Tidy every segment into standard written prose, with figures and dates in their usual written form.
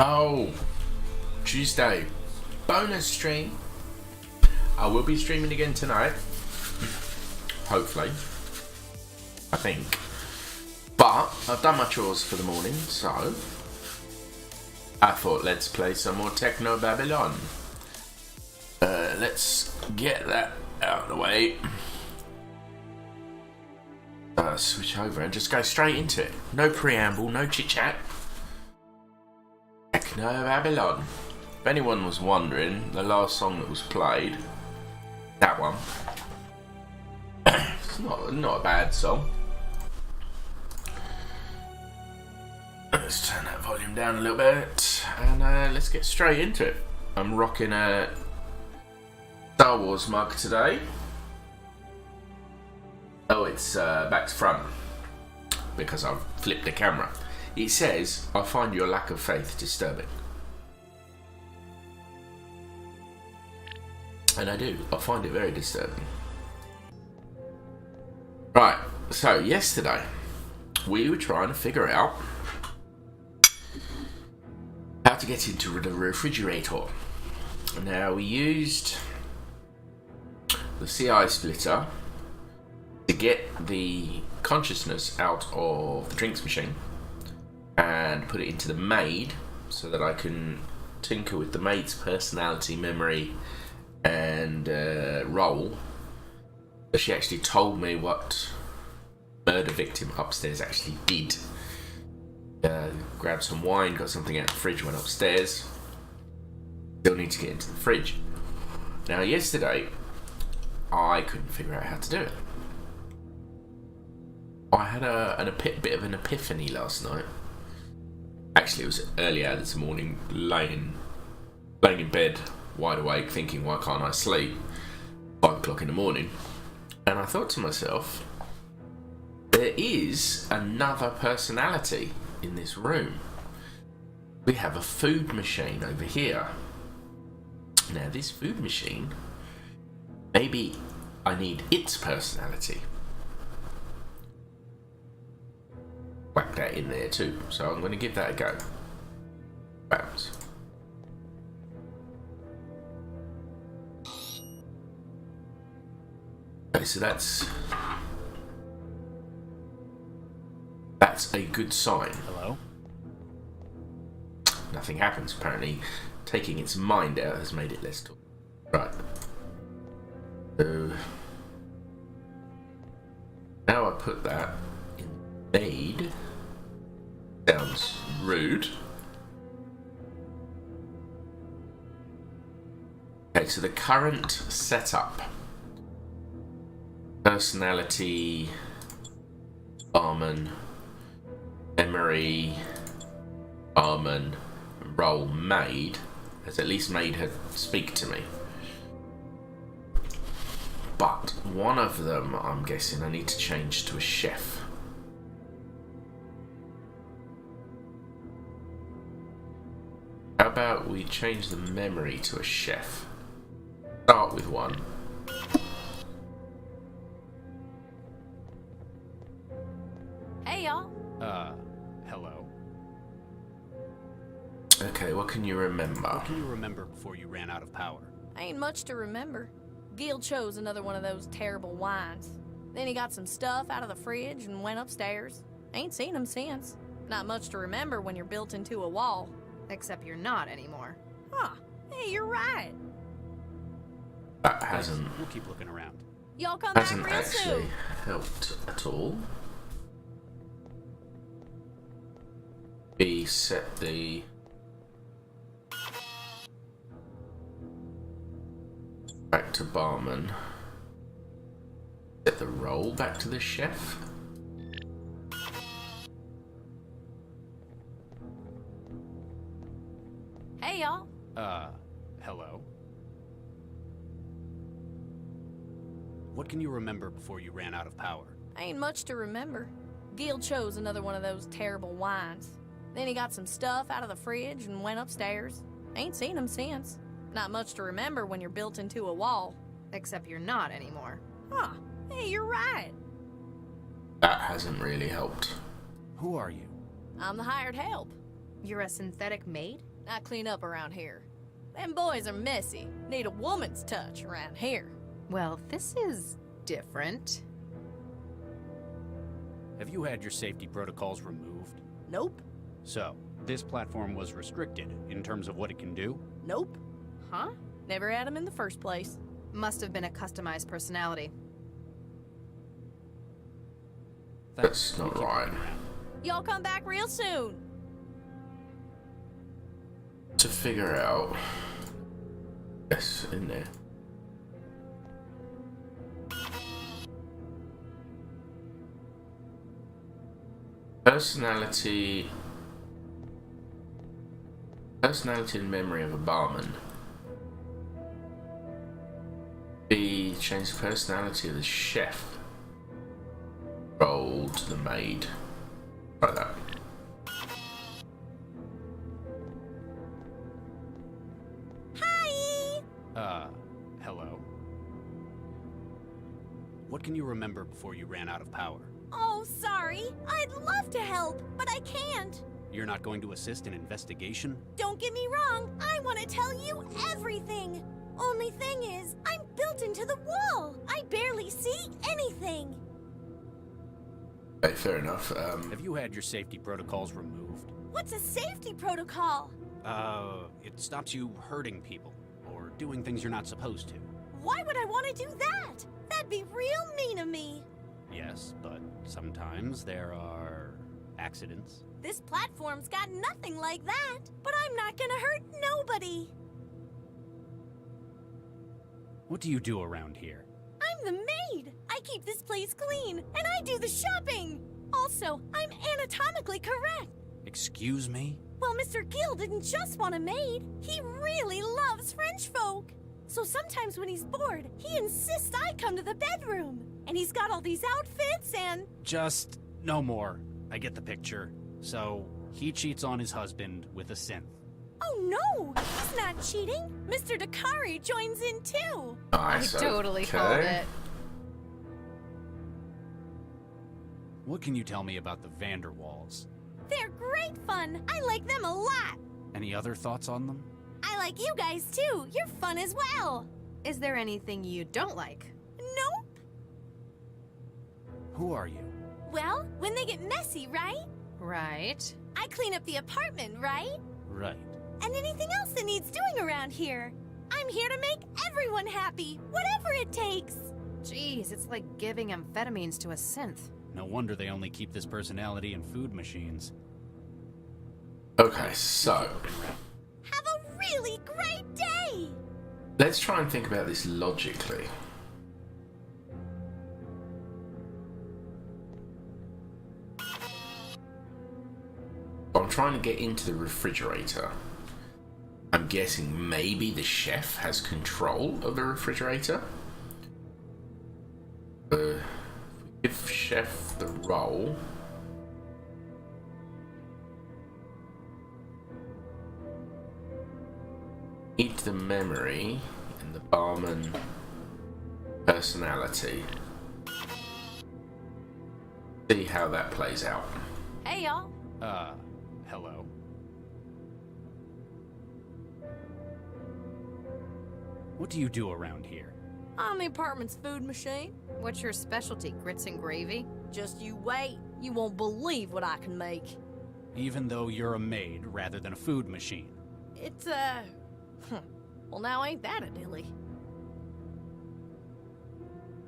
Oh, Tuesday. Bonus stream. I will be streaming again tonight. Hopefully. I think. But I've done my chores for the morning, so I thought let's play some more Techno Babylon. Let's get that out of the way. Switch over and just go straight into it. No preamble, no chit chat. Techno Babylon. If anyone was wondering, the last song that was played, that one. It's not a bad song. Let's turn that volume down a little bit and let's get straight into it. I'm rocking a Star Wars mug today. Oh, it's back to front because I've flipped the camera. It says, "I find your lack of faith disturbing." And I do. I find it very disturbing. Right, so yesterday we were trying to figure out how to get into the refrigerator. Now we used the CI splitter to get the consciousness out of the drinks machine and put it into the maid so that I can tinker with the maid's personality, memory and role. She actually told me what murder victim upstairs actually did. Grabbed some wine, got something out of the fridge, went upstairs. Still need to get into the fridge. Now yesterday I couldn't figure out how to do it. I had a bit of an epiphany last night. Actually, it was earlier this morning, laying in bed, wide awake, thinking, why can't I sleep? 5 o'clock in the morning. And I thought to myself, there is another personality in this room. We have a food machine over here. Now, this food machine, maybe I need its personality. Whack that in there too. So I'm going to give that a go. Bounce. Okay, so that's a good sign. Hello? Nothing happens. Apparently, taking its mind out has made it less talk. Right. So now I put that in maid. Sounds rude. Okay, so the current setup. Personality, barman, memory, barman, role, maid, has at least made her speak to me. But one of them, I'm guessing I need to change to a chef. How about we change the memory to a chef? Start with one. Hey, y'all. Hello? Okay, what can you remember? What can you remember before you ran out of power? Ain't much to remember. Gil chose another one of those terrible wines. Then he got some stuff out of the fridge and went upstairs. Ain't seen him since. Not much to remember when you're built into a wall. Except you're not anymore. Huh. Hey, you're right. That hasn't We'll keep looking around. Y'all come back hasn't real actually soon. helped at all. B set the back to barman. Set the roll back to the chef. Hey, y'all. Hello? What can you remember before you ran out of power? Ain't much to remember. Gil chose another one of those terrible wines. Then he got some stuff out of the fridge and went upstairs. Ain't seen him since. Not much to remember when you're built into a wall. Except you're not anymore. Huh. Hey, you're right. That hasn't really helped. Who are you? I'm the hired help. You're a synthetic maid? I clean up around here. Them boys are messy. Need a woman's touch around here. Well, this is different. Have you had your safety protocols removed? Nope. So, this platform was restricted in terms of what it can do? Nope. Huh? Never had 'em in the first place. Must have been a customized personality. That's We'll not keep right. looking around. Y'all come back real soon. To figure out. Yes, in there. Personality and memory of a barman. B. Change the personality of the chef. Role to the maid. Try that. Hi! Hello? What can you remember before you ran out of power? Oh, sorry. I'd love to help, but I can't. You're not going to assist in investigation? Don't get me wrong. I want to tell you everything. Only thing is, I'm built into the wall. I barely see anything. Okay, fair enough. Have you had your safety protocols removed? What's a safety protocol? It stops you hurting people or doing things you're not supposed to. Why would I want to do that? That'd be real mean of me. Yes, but sometimes there are accidents. This platform's got nothing like that, but I'm not gonna hurt nobody. What do you do around here? I'm the maid. I keep this place clean, and I do the shopping. Also, I'm anatomically correct. Excuse me? Well, Mr. Gill didn't just want a maid. He really loves French folk. So sometimes when he's bored, he insists I come to the bedroom. And he's got all these outfits and... Just no more. I get the picture. So, he cheats on his husband with a synth. Oh no, he's not cheating. Mr. Dakari joins in too. Nice. I totally okay. called it. What can you tell me about the Vanderwalls? They're great fun. I like them a lot. Any other thoughts on them? I like you guys too. You're fun as well. Is there anything you don't like? Nope. Who are you? Well, when they get messy, right? Right. I clean up the apartment, right? Right. And anything else that needs doing around here. I'm here to make everyone happy, whatever it takes. Jeez, it's like giving amphetamines to a synth. No wonder they only keep this personality in food machines. Okay, so Have a really great day. let's try and think about this logically. I'm trying to get into the refrigerator. I'm guessing maybe the chef has control of the refrigerator. Give chef the role. Eat the memory and the barman personality. See how that plays out. Hey, y'all. Hello? What do you do around here? I'm the apartment's food machine. What's your specialty, grits and gravy? Just you wait. You won't believe what I can make. Even though you're a maid rather than a food machine. It's, well, now ain't that a dilly?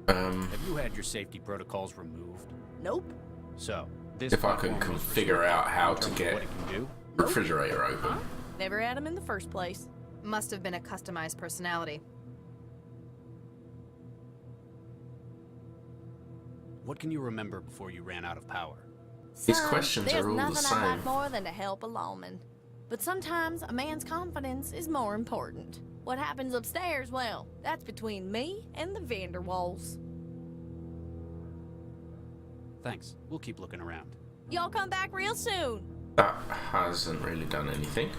Have you had your safety protocols removed? Nope. So, this If I could platform was configure out how to in terms of get what it can do? refrigerator open. Never had 'em in the first place. Must have been a customized personality. What can you remember before you ran out of power? These Son, questions there's are all the nothing I like same. more than to help a lawman. But sometimes a man's confidence is more important. What happens upstairs, well, that's between me and the Vanderwalls. Thanks. We'll keep looking around. Y'all come back real soon. That hasn't really done anything.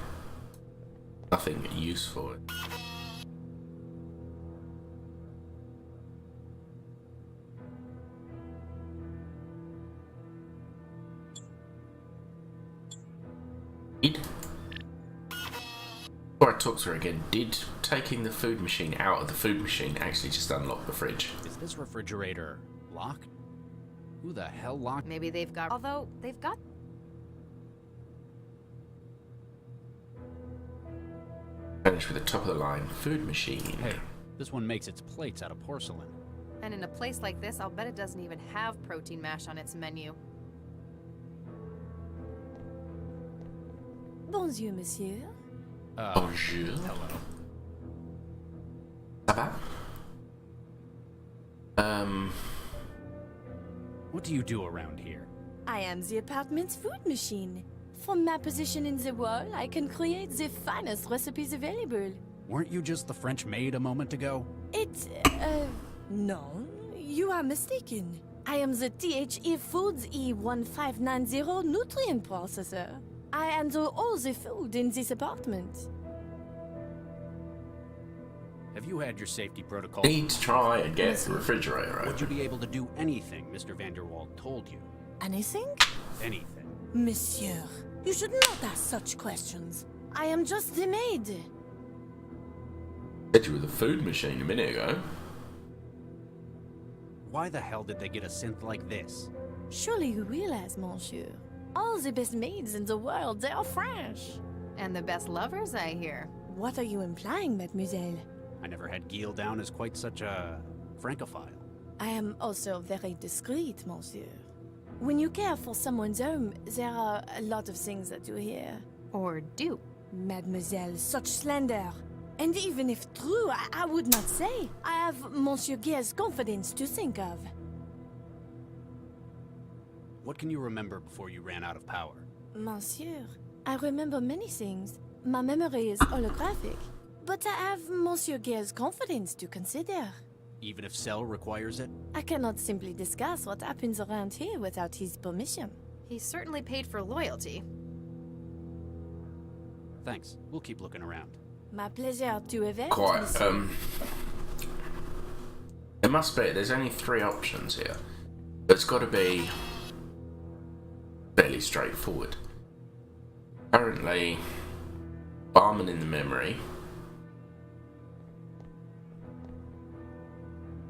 Nothing useful. Before I talk to her again, did taking the food machine out of the food machine actually just unlock the fridge? Is this refrigerator locked? Who the hell locked? Maybe they've got. Although, they've got. Finish with the top of the line food machine. Hey, this one makes its plates out of porcelain. And in a place like this, I'll bet it doesn't even have protein mash on its menu. Bonjour, monsieur. Bonjour. Hello. Ça va? What do you do around here? I am the apartment's food machine. From my position in the wall, I can create the finest recipes available. Weren't you just the French maid a moment ago? No, you are mistaken. I am the THE Foods E1590 nutrient processor. I handle all the food in this apartment. Have you had your safety protocol? Need to try and get the refrigerator Would you open. be able to do anything Mr. Vanderwald told you? Anything? Anything. Monsieur, you should not ask such questions. I am just the maid. Said you were the food machine a minute ago. Why the hell did they get a synth like this? Surely you realize, monsieur. All the best maids in the world, they are French. And the best lovers, I hear. What are you implying, mademoiselle? I never had Gil down as quite such a francophile. I am also very discreet, monsieur. When you care for someone's home, there are a lot of things that you hear. Or do. Mademoiselle, such slander. And even if true, I would not say. I have Monsieur Guerre's confidence to think of. What can you remember before you ran out of power? Monsieur, I remember many things. My memory is holographic. But I have Monsieur Guerre's confidence to consider. Even if Cell requires it? I cannot simply discuss what happens around here without his permission. He certainly paid for loyalty. Thanks. We'll keep looking around. My pleasure to event. Quite. monsieur. There must be. There's only 3 options here. But it's got to be fairly straightforward. Currently, barman in the memory.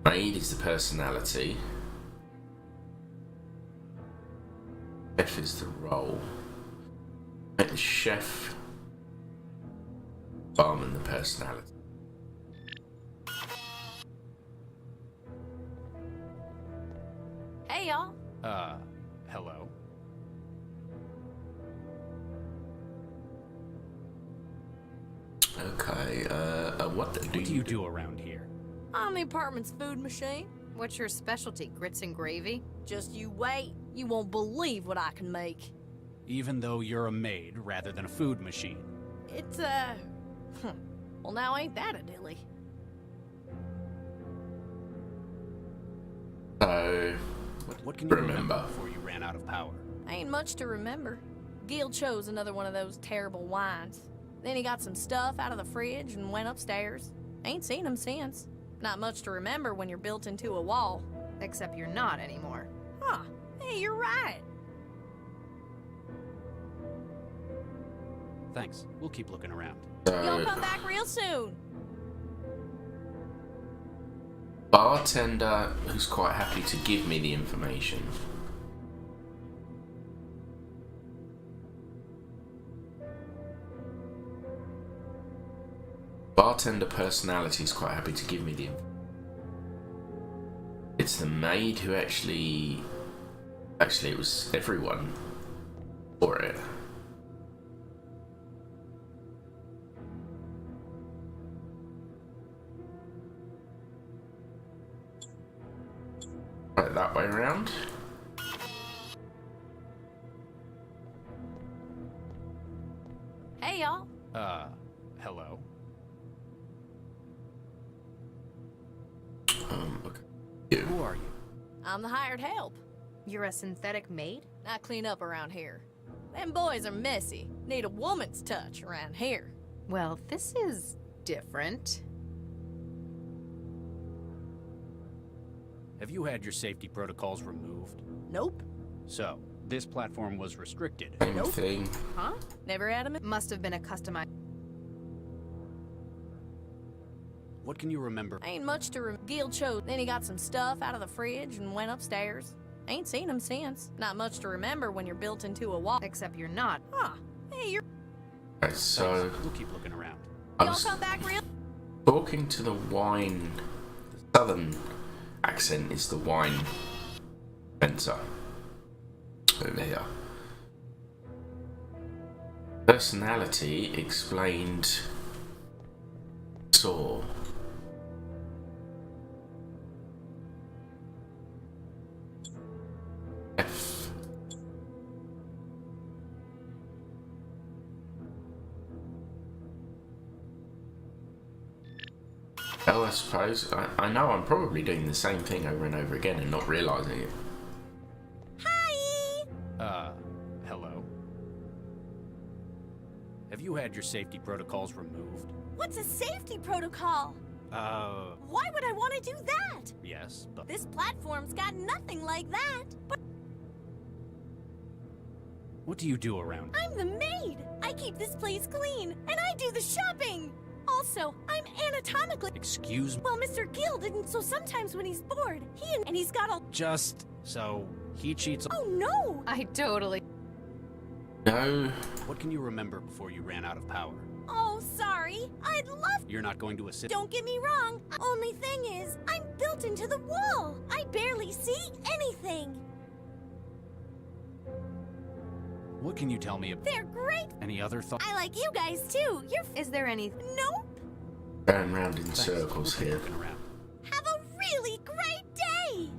Maid is the personality. Chef is the role. And the chef. Barman the personality. Hey, y'all. Hello? Okay, what What do you do around here? I'm the apartment's food machine. What's your specialty? Grits and gravy? Just you wait. You won't believe what I can make. Even though you're a maid rather than a food machine. It's, well, now ain't that a dilly? So, What can you Remember. remember before you ran out of power? Ain't much to remember. Gil chose another one of those terrible wines. Then he got some stuff out of the fridge and went upstairs. Ain't seen him since. Not much to remember when you're built into a wall. Except you're not anymore. Huh. Hey, you're right. Thanks. We'll keep looking around. Y'all come back real soon. bartender who's quite happy to give me the information. Bartender personality is quite happy to give me the information. It's the maid who actually it was everyone for it. Right, that way around. Hey, y'all. Hello? Okay. Who are you? I'm the hired help. You're a synthetic maid? I clean up around here. Them boys are messy. Need a woman's touch around here. Well, this is different. Have you had your safety protocols removed? Nope. So, this platform was restricted. Same thing. Huh? Never had 'em. Must have been a customized. What can you remember? Ain't much to Gil chose. Then he got some stuff out of the fridge and went upstairs. Ain't seen him since. Not much to remember when you're built into a wall. Except you're not. Huh. Hey, you're... Okay, so Thanks. We'll keep looking around. I Y'all was come back real... talking to the wine. The southern accent is the wine fencer over here. Personality explained. Saw. F. Oh, I suppose. I know I'm probably doing the same thing over and over again and not realising it. Hi! Hello? Have you had your safety protocols removed? What's a safety protocol? Why would I want to do that? Yes, but... This platform's got nothing like that. But What do you do around? I'm the maid. I keep this place clean, and I do the shopping. Also, I'm anatomically... Excuse me? Well, Mr. Gill didn't, so sometimes when he's bored, and he's got all... Just... So, he cheats on... Oh, no! I totally... No. What can you remember before you ran out of power? Oh, sorry. I'd love... You're not going to assist... Don't get me wrong. Only thing is, I'm built into the wall. I barely see anything. What can you tell me about... They're great. Any other thoughts? I like you guys, too. You're... Is there any... Nope. Going round in Thanks. circles We'll here. keep looking around. Have a really great day.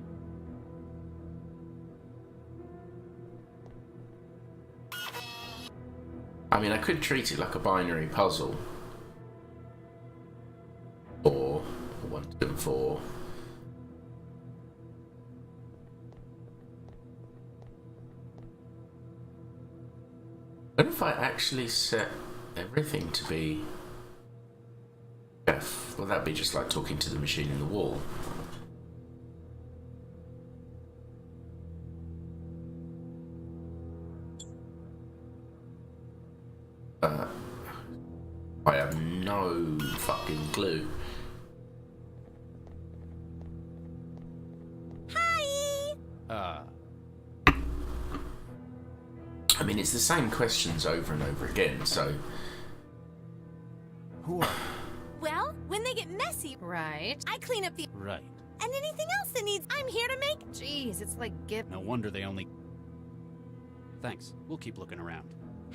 I mean, I could treat it like a binary puzzle. 4, 1, 2, and 4. What if I actually set everything to be F? Well, that'd be just like talking to the machine in the wall. I have no fucking clue. Hi. I mean, it's the same questions over and over again, so... Who are... Well, when they get messy, Right. I clean up the... Right. And anything else that needs... I'm here to make... Jeez, it's like give... No wonder they only... Thanks. We'll keep looking around.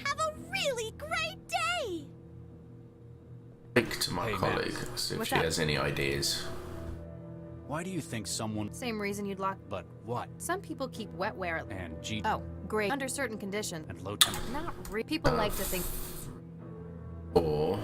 Have a really great day. Speak to my Hey, colleague, Max. see if What's she that? has any ideas. Why do you think someone... Same reason you'd lock... But what? Some people keep wetware... And G... Oh, great. Under certain conditions. And low temperature. Not people like to think... Or...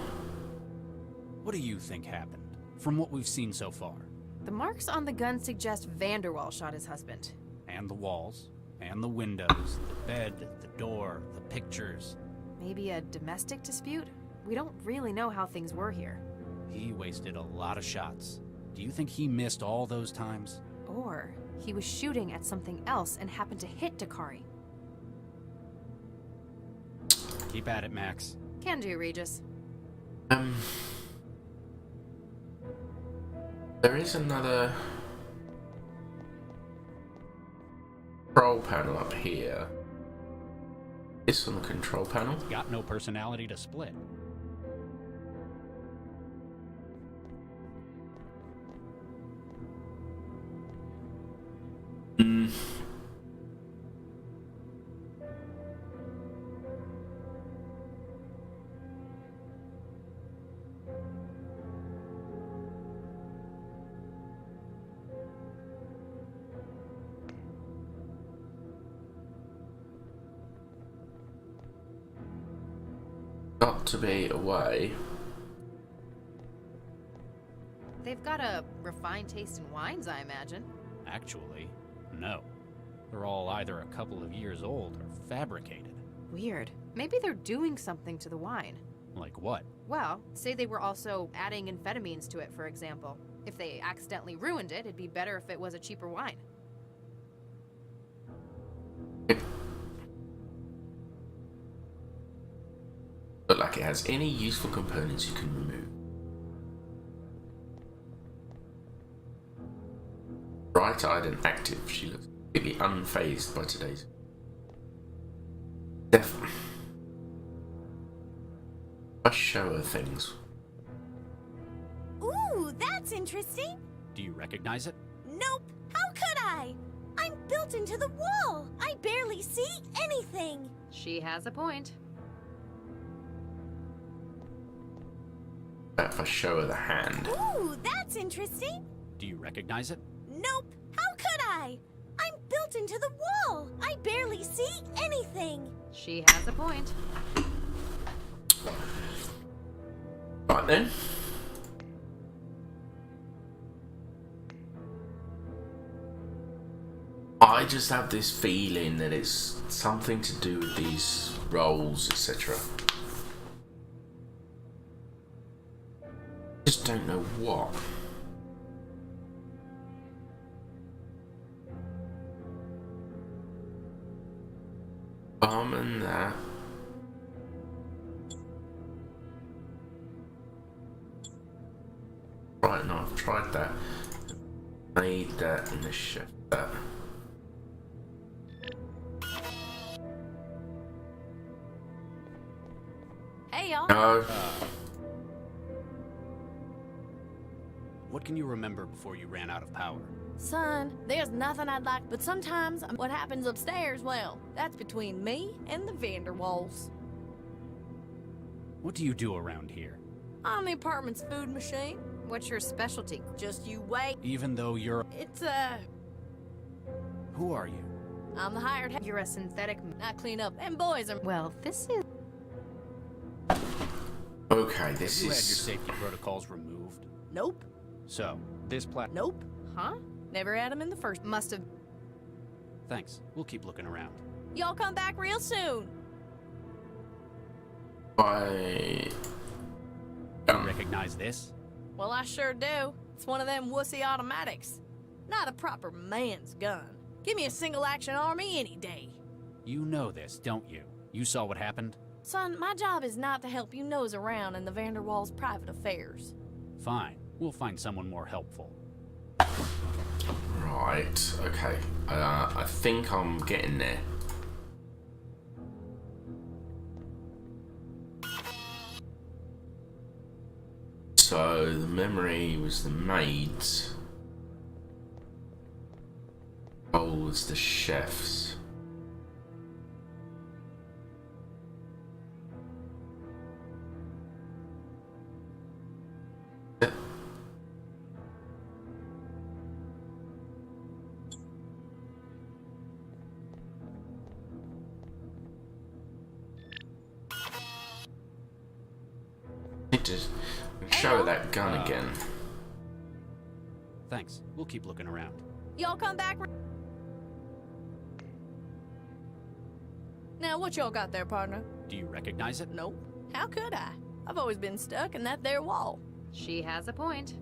What do you think happened? From what we've seen so far. The marks on the gun suggest Vanderwall shot his husband. And the walls. And the windows. The bed. The door. The pictures. Maybe a domestic dispute? We don't really know how things were here. He wasted a lot of shots. Do you think he missed all those times? Or he was shooting at something else and happened to hit Dakari. Keep at it, Max. Can do, Regis. There is another... control panel up here. This on the control panel. Got no personality to split. Got to be a way. They've got a refined taste in wines, I imagine. Actually, no. They're all either a couple of years old or fabricated. Weird. Maybe they're doing something to the wine. Like what? Well, say they were also adding amphetamines to it, for example. If they accidentally ruined it, it'd be better if it was a cheaper wine. Look like it has any useful components you can remove. Bright-eyed and active, she looks completely unfazed by today's. Definitely. I show her things. Ooh, that's interesting. Do you recognize it? Nope. How could I? I'm built into the wall. I barely see anything. She has a point. If I show her the hand. Ooh, that's interesting. Do you recognize it? Nope. How could I? I'm built into the wall. I barely see anything. She has a point. Right then. I just have this feeling that it's something to do with these roles, etc. Just don't know what. And that. Right, no, I've tried that. Made that and the chef that. Hey, y'all. No. What can you remember before you ran out of power? Son, there's nothing I'd like, but sometimes what happens upstairs, well, that's between me and the Vanderwalls. What do you do around here? I'm the apartment's food machine. What's your specialty? Just you wait. Even though you're... It's, Who are you? I'm the hired help. You're a synthetic. I clean up, and boys are... Well, this is. Okay, this You had your is. safety protocols removed. Nope. So, this Nope. Huh? Never had them in the first... Must have. Thanks. We'll keep looking around. Y'all come back real soon. I. You recognize this? Well, I sure do. It's one of them wussy automatics. Not a proper man's gun. Give me a single-action army any day. You know this, don't you? You saw what happened? Son, my job is not to help you nose around in the Vanderwalls' private affairs. Fine. We'll find someone more helpful. Right, okay. I think I'm getting there. So, the memory was the maid's. Bowl was the chef's. Need to show that gun again. Thanks. We'll keep looking around. Y'all come back... Now, what y'all got there, partner? Do you recognize it? Nope. How could I? I've always been stuck in that there wall. She has a point.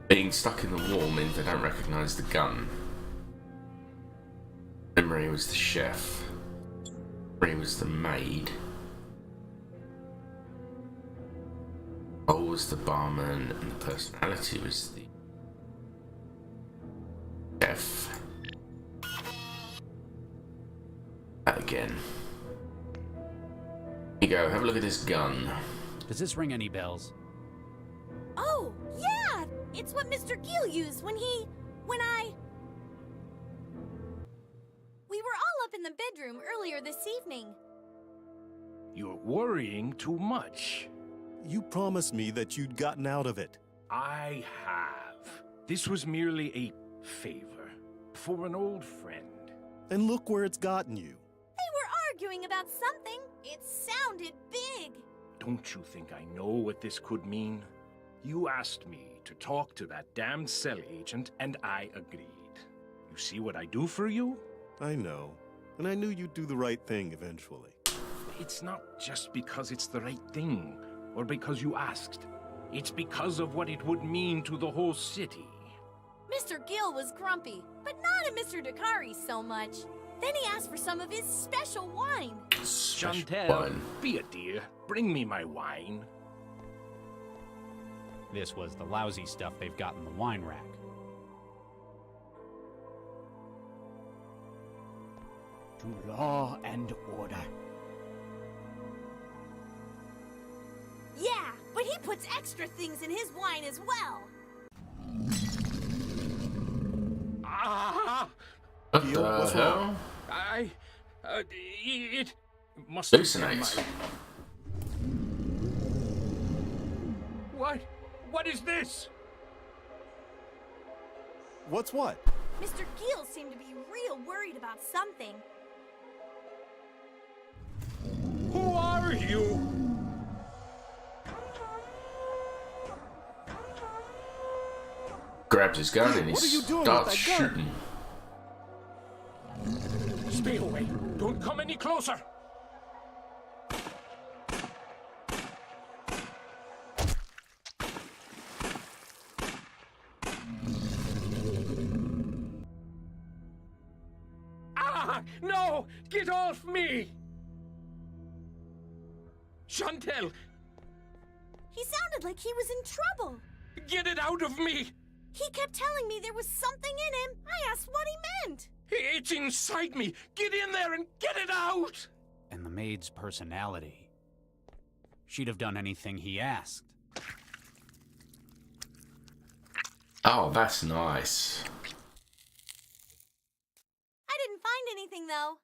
Being stuck in the wall means they don't recognise the gun. Memory was the chef. Memory was the maid. Bowl was the barman, and the personality was the chef. That again. Here you go, have a look at this gun. Does this ring any bells? Oh, yeah! It's what Mr. Gill used when We were all up in the bedroom earlier this evening. You're worrying too much. You promised me that you'd gotten out of it. I have. This was merely a favor for an old friend. And look where it's gotten you. They were arguing about something. It sounded big. Don't you think I know what this could mean? You asked me to talk to that damned cell agent, and I agreed. You see what I do for you? I know. And I knew you'd do the right thing eventually. It's not just because it's the right thing, or because you asked. It's because of what it would mean to the whole city. Mr. Gill was grumpy, but not at Mr. Dakari so much. Then he asked for some of his special wine. Chantel, wine. be a dear. Bring me my wine. This was the lousy stuff they've got in the wine rack. To law and order. Yeah, but he puts extra things in his wine as well. Ah! What Gil, the what's hell? wrong? It must have been Hallucinates. What is this? What's what? Mr. Gill seemed to be real worried about something. Who are you? Grabs his gun and he What are you doing with starts that gun? shooting. Stay away. Don't come any closer. Ah! No! Get off me! Chantel, He sounded like he was in trouble. get it out of me! He kept telling me there was something in him. I asked what he meant. It's inside me! Get in there and get it out! And the maid's personality. She'd have done anything he asked. Oh, that's nice. I didn't find anything, though.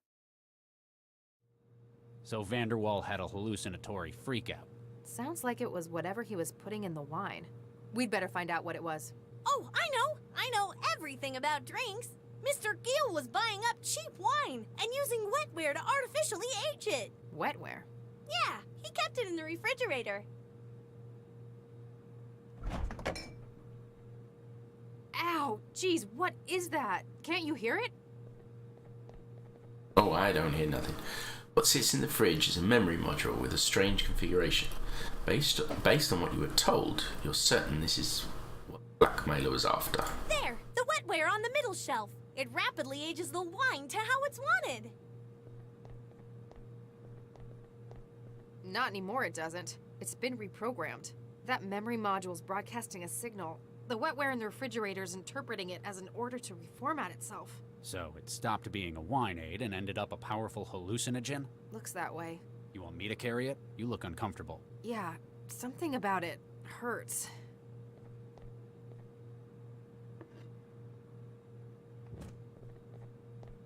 So Vanderwall had a hallucinatory freakout. Sounds like it was whatever he was putting in the wine. We'd better find out what it was. Oh, I know. I know everything about drinks. Mr. Gill was buying up cheap wine and using WetWare to artificially age it. WetWare. Yeah, he kept it in the refrigerator. Ow! Geez, what is that? Can't you hear it? Oh, I don't hear nothing. What sits in the fridge is a memory module with a strange configuration. Based on what you were told, you're certain this is what the blackmailer was after. There, the WetWare on the middle shelf. It rapidly ages the wine to how it's wanted. Not anymore, it doesn't. It's been reprogrammed. That memory module's broadcasting a signal. The WetWare in the refrigerator's interpreting it as an order to reformat itself. So it stopped being a wine aid and ended up a powerful hallucinogen? Looks that way. You want me to carry it? You look uncomfortable. Yeah, something about it hurts.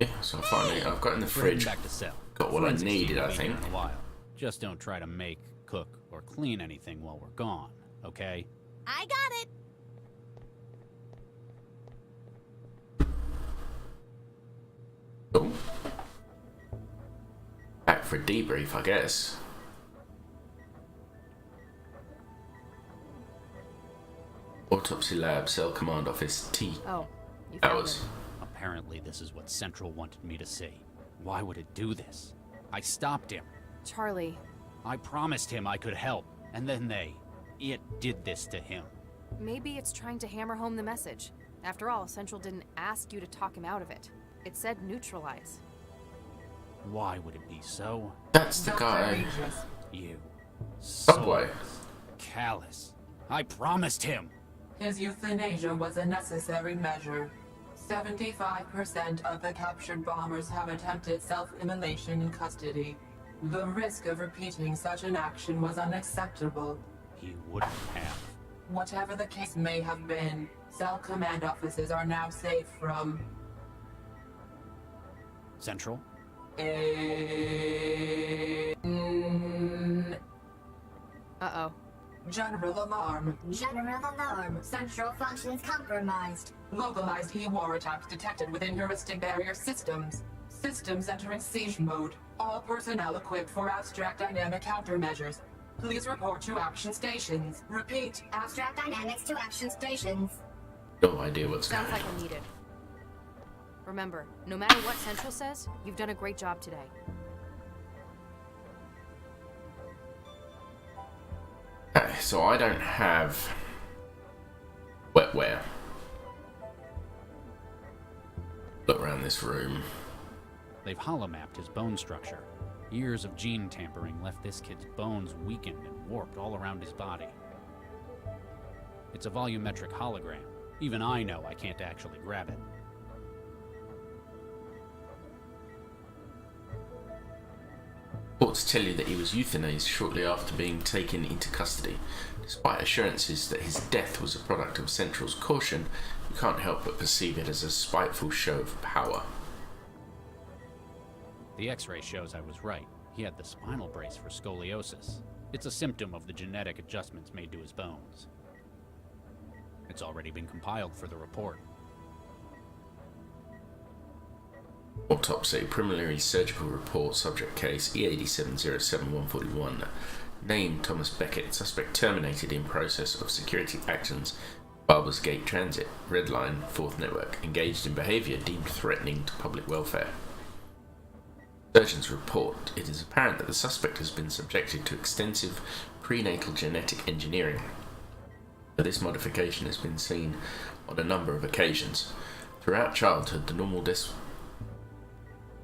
Yeah, so finally I've got in the Bring fridge. back to cell. Got what I Forensics needed, team I will be here think. in a while. Just don't try to make, cook, or clean anything while we're gone, okay? I got it. Oh. Back for a debrief, I guess. Autopsy lab, cell command office, T. Oh, you That found was. it. Apparently this is what Central wanted me to see. Why would it do this? I stopped him. Charlie, I promised him I could help, and then it did this to him. maybe it's trying to hammer home the message. After all, Central didn't ask you to talk him out of it. It said neutralize. Why would it be so? That's the guy. You. Subway. soulless, Callous. I promised him! His euthanasia was a necessary measure. 75% of the captured bombers have attempted self-immolation in custody. The risk of repeating such an action was unacceptable. He wouldn't have. Whatever the case may have been, cell command offices are now safe from Central? Uh-oh. general alarm. General alarm. Central functions compromised. Localized E-war attacks detected within heuristic barrier systems. Systems entering siege mode. All personnel equipped for abstract dynamic countermeasures. Please report to action stations. Repeat. Abstract dynamics to action stations. No idea what's going Sounds like on. I needed. Remember, no matter what Central says, you've done a great job today. Okay, so I don't have WetWare. Look around this room. They've holomapped his bone structure. Years of gene tampering left this kid's bones weakened and warped all around his body. It's a volumetric hologram. Even I know I can't actually grab it. Reports tell you that he was euthanized shortly after being taken into custody. Despite assurances that his death was a product of Central's caution, you can't help but perceive it as a spiteful show of power. The X-ray shows I was right. He had the spinal brace for scoliosis. It's a symptom of the genetic adjustments made to his bones. It's already been compiled for the report. Autopsy, preliminary surgical report, subject case E8707-141. Name Thomas Beckett, suspect terminated in process of security actions. Barbers Gate Transit, Red Line, 4th Network, engaged in behaviour deemed threatening to public welfare. Surgeon's report. It is apparent that the suspect has been subjected to extensive prenatal genetic engineering. This modification has been seen on a number of occasions. Throughout childhood, the normal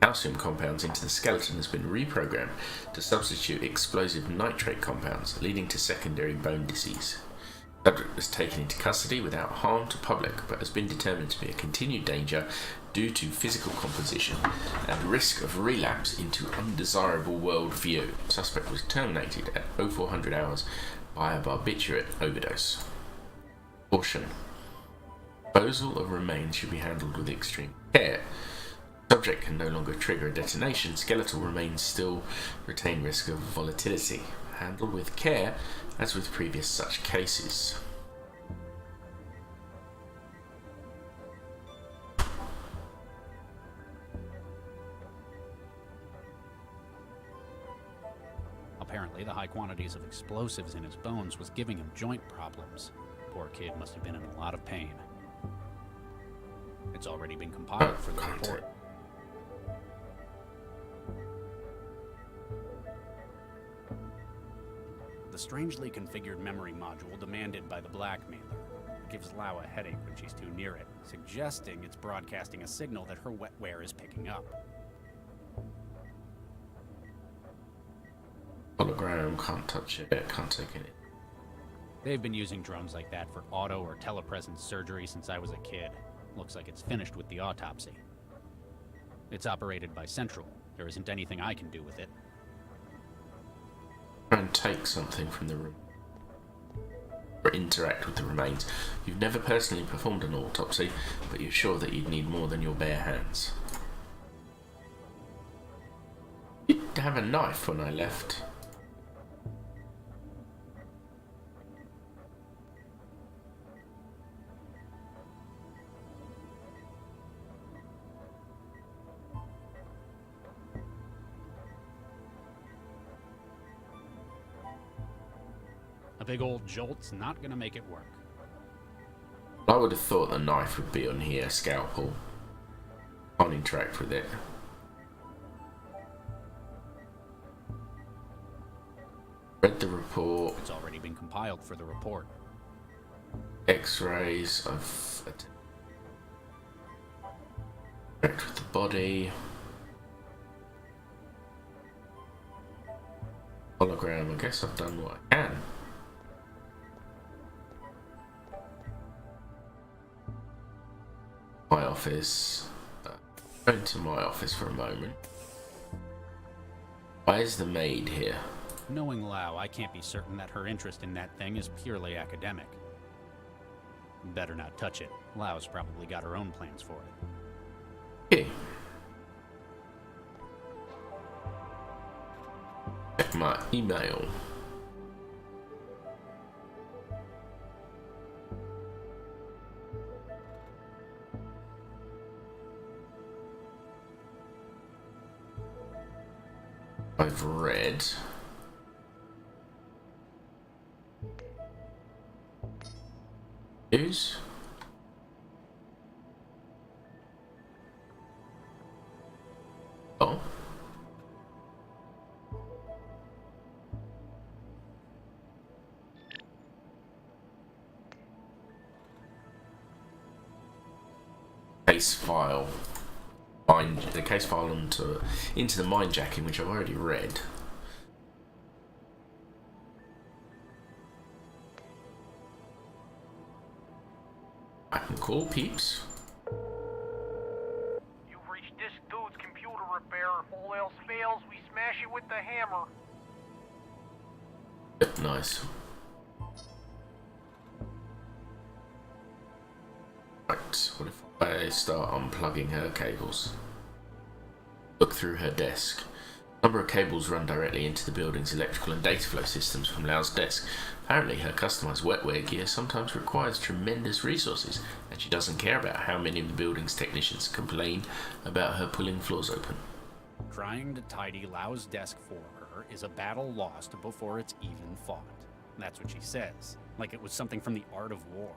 calcium compounds into the skeleton has been reprogrammed to substitute explosive nitrate compounds, leading to secondary bone disease. The subject was taken into custody without harm to public, but has been determined to be a continued danger due to physical composition and risk of relapse into undesirable worldview. The suspect was terminated at 0400 hours by a barbiturate overdose. Caution. Disposal of remains should be handled with extreme care. The subject can no longer trigger a detonation. Skeletal remains still retain risk of volatility. Handle with care, as with previous such cases. Apparently, the high quantities of explosives in his bones was giving him joint problems. Poor kid must have been in a lot of pain. It's already been compiled for the report. The strangely configured memory module demanded by the blackmailer gives Lau a headache when she's too near it, suggesting it's broadcasting a signal that her WetWare is picking up. Hologram, can't touch it, can't take it. They've been using drones like that for auto or telepresence surgery since I was a kid. Looks like it's finished with the autopsy. It's operated by Central. There isn't anything I can do with it. Try and take something from the room. Or interact with the remains. You've never personally performed an autopsy, but you're sure that you'd need more than your bare hands. You did have a knife when I left. A big old jolt's not gonna make it work. I would have thought the knife would be on here, scalpel. Can't interact with it. Read the report. It's already been compiled for the report. X-rays. I've interact with the body. Hologram. I guess I've done what I can. My office. Go into my office for a moment. Why is the maid here? Knowing Lau, I can't be certain that her interest in that thing is purely academic. Better not touch it. Lau's probably got her own plans for it. Okay. Check my email. I've read. News. Oh. Case file. The case file into the mind jacking, which I've already read. I can call peeps. You've reached this dude's computer repair. If all else fails, we smash it with the hammer. Nice. Right, what if I start unplugging her cables? Look through her desk. A number of cables run directly into the building's electrical and data flow systems from Lau's desk. Apparently, her customized WetWare gear sometimes requires tremendous resources, and she doesn't care about how many of the building's technicians complain about her pulling floors open. Trying to tidy Lau's desk for her is a battle lost before it's even fought. That's what she says, like it was something from the art of war.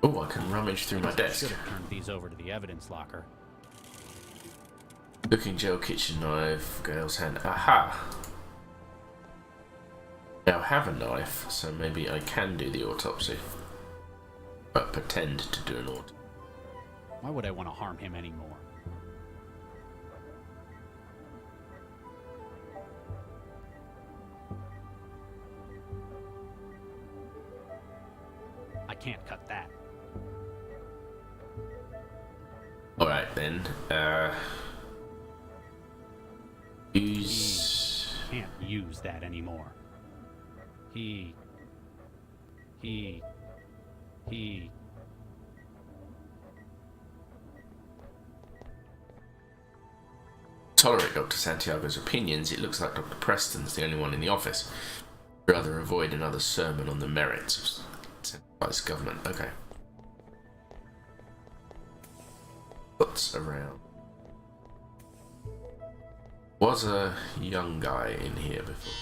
Oh, I can rummage through my desk. Should have turned these over to the evidence locker. Cooking gel, kitchen knife, girl's hand. Aha! Now I have a knife, so maybe I can do the autopsy. But pretend to do an autopsy. Why would I want to harm him anymore? I can't cut that. Alright then, use... He can't use that anymore. He... Tolerate Dr. Santiago's opinions, it looks like Dr. Preston's the only one in the office. Rather avoid another sermon on the merits of centralized government. Okay. What's around? Was a young guy in here before?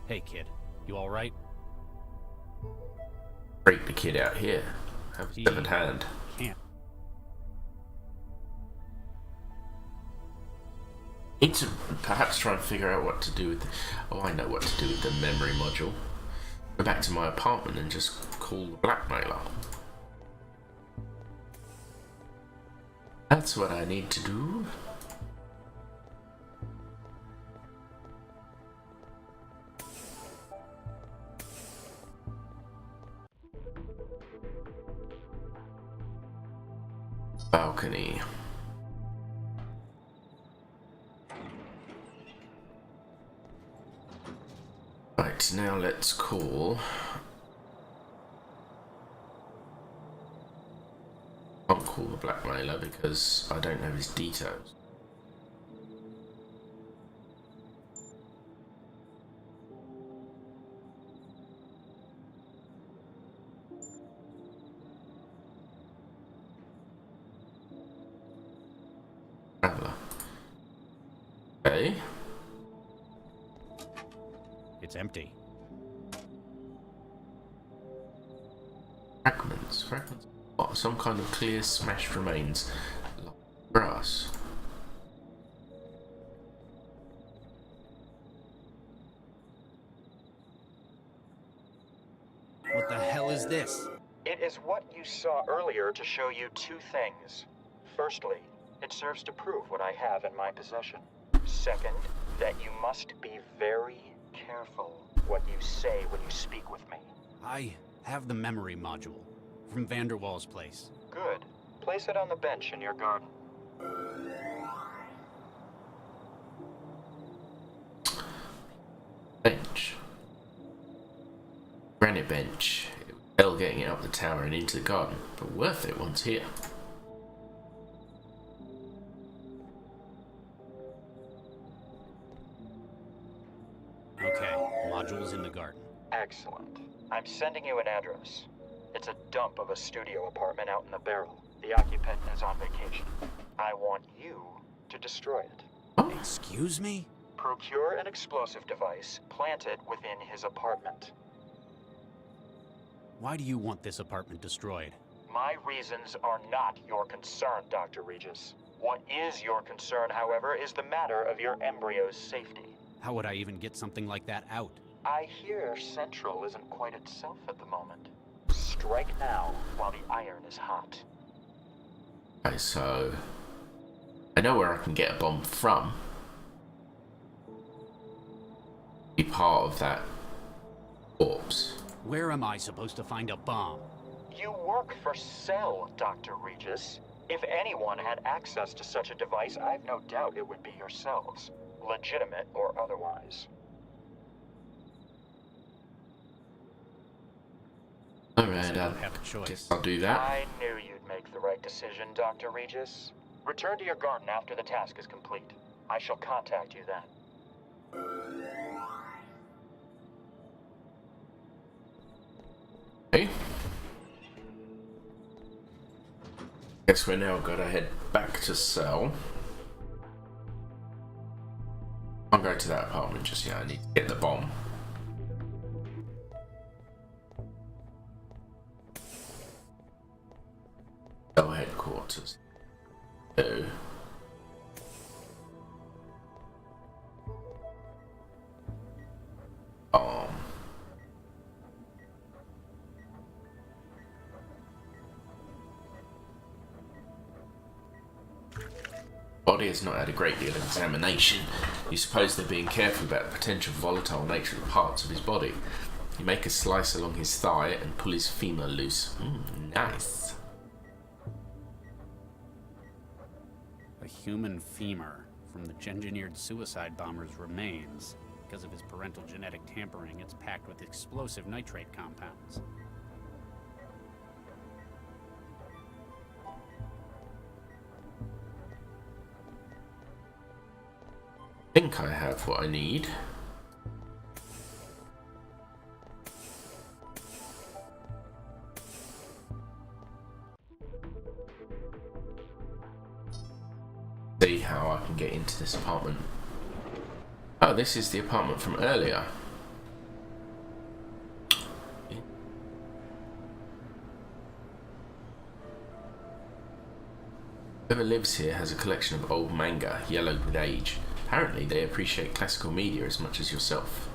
Hey kid, you alright? Break the kid out here. Have a severed hand. Can't. Need to perhaps try and figure out what to do with... Oh, I know what to do with the memory module. Go back to my apartment and just call the blackmailer. That's what I need to do. Balcony. Right, now let's call... I can't call the blackmailer because I don't know his details. Traveler. Okay. It's empty. Fragments. What? Some kind of clear smashed remains. Like grass. What the hell is this? It is what you saw earlier to show you two things. Firstly, it serves to prove what I have in my possession. Second, that you must be very careful what you say when you speak with me. I have the memory module from Vanderwall's place. Good. Place it on the bench in your garden. Bench. Granite bench. It was hell getting it up the tower and into the garden, but worth it once here. Okay, module's in the garden. Excellent. I'm sending you an address. It's a dump of a studio apartment out in the barrel. The occupant is on vacation. I want you to destroy it. Oh. Excuse me? Procure an explosive device, plant it within his apartment. Why do you want this apartment destroyed? My reasons are not your concern, Dr. Regis. What is your concern, however, is the matter of your embryo's safety. How would I even get something like that out? I hear Central isn't quite itself at the moment. Strike now while the iron is hot. Okay, so I know where I can get a bomb from. Be part of that corpse. Where am I supposed to find a bomb? You work for Cell, Dr. Regis. If anyone had access to such a device, I've no doubt it would be yourselves. Legitimate or otherwise. Alright, have a choice. guess I'll do that. I knew you'd make the right decision, Dr. Regis. Return to your garden after the task is complete. I shall contact you then. Okay. Guess we're now gotta head back to Cell. I'll go to that apartment just yet. I need to get the bomb. Cell headquarters. Oh. Body has not had a great deal of examination. You suppose they're being careful about the potential volatile nature of parts of his body. You make a slice along his thigh and pull his femur loose. Nice. A human femur from the engineered suicide bomber's remains. Because of his parental genetic tampering, it's packed with explosive nitrate compounds. I think I have what I need. See how I can get into this apartment. Oh, this is the apartment from earlier. Whoever lives here has a collection of old manga, yellowed with age. Apparently they appreciate classical media as much as yourself.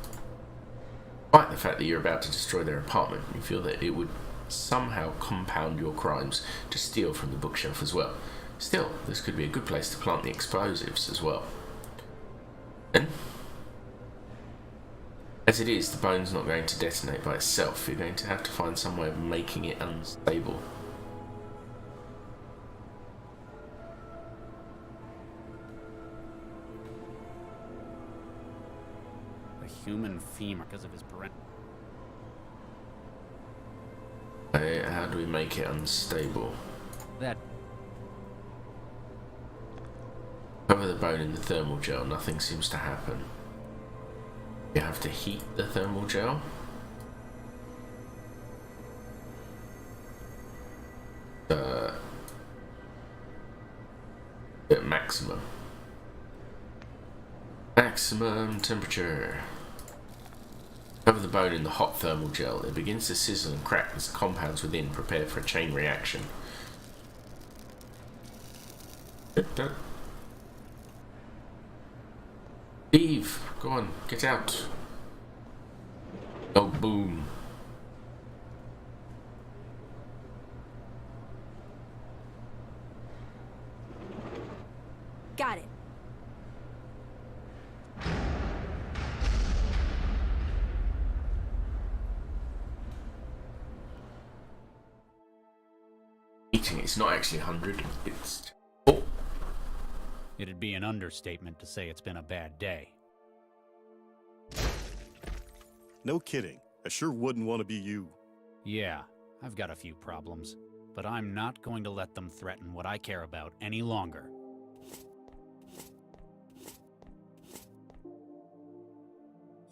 Despite the fact that you're about to destroy their apartment, you feel that it would somehow compound your crimes to steal from the bookshelf as well. Still, this could be a good place to plant the explosives as well. And as it is, the bone's not going to detonate by itself. You're going to have to find some way of making it unstable. Human femur because of his parental. How do we make it unstable? That. Cover the bone in the thermal gel. Nothing seems to happen. You have to heat the thermal gel. At maximum. Maximum temperature. Cover the bone in the hot thermal gel. It begins to sizzle and crack as the compounds within prepare for a chain reaction. Steve, go on, get out. Oh, boom. Got it. It's not actually 100, it's... It'd be an understatement to say it's been a bad day. No kidding. I sure wouldn't want to be you. Yeah, I've got a few problems, but I'm not going to let them threaten what I care about any longer.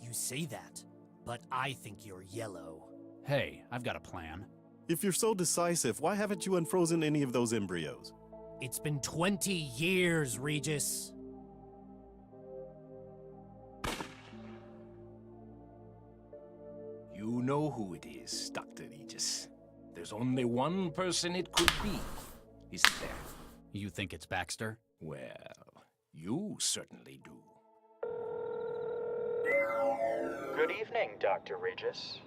You say that, but I think you're yellow. Hey, I've got a plan. If you're so decisive, why haven't you unfrozen any of those embryos? It's been 20 years, Regis. You know who it is, Dr. Regis. There's only one person it could be, isn't there? You think it's Baxter? Well, you certainly do. Good evening, Dr. Regis.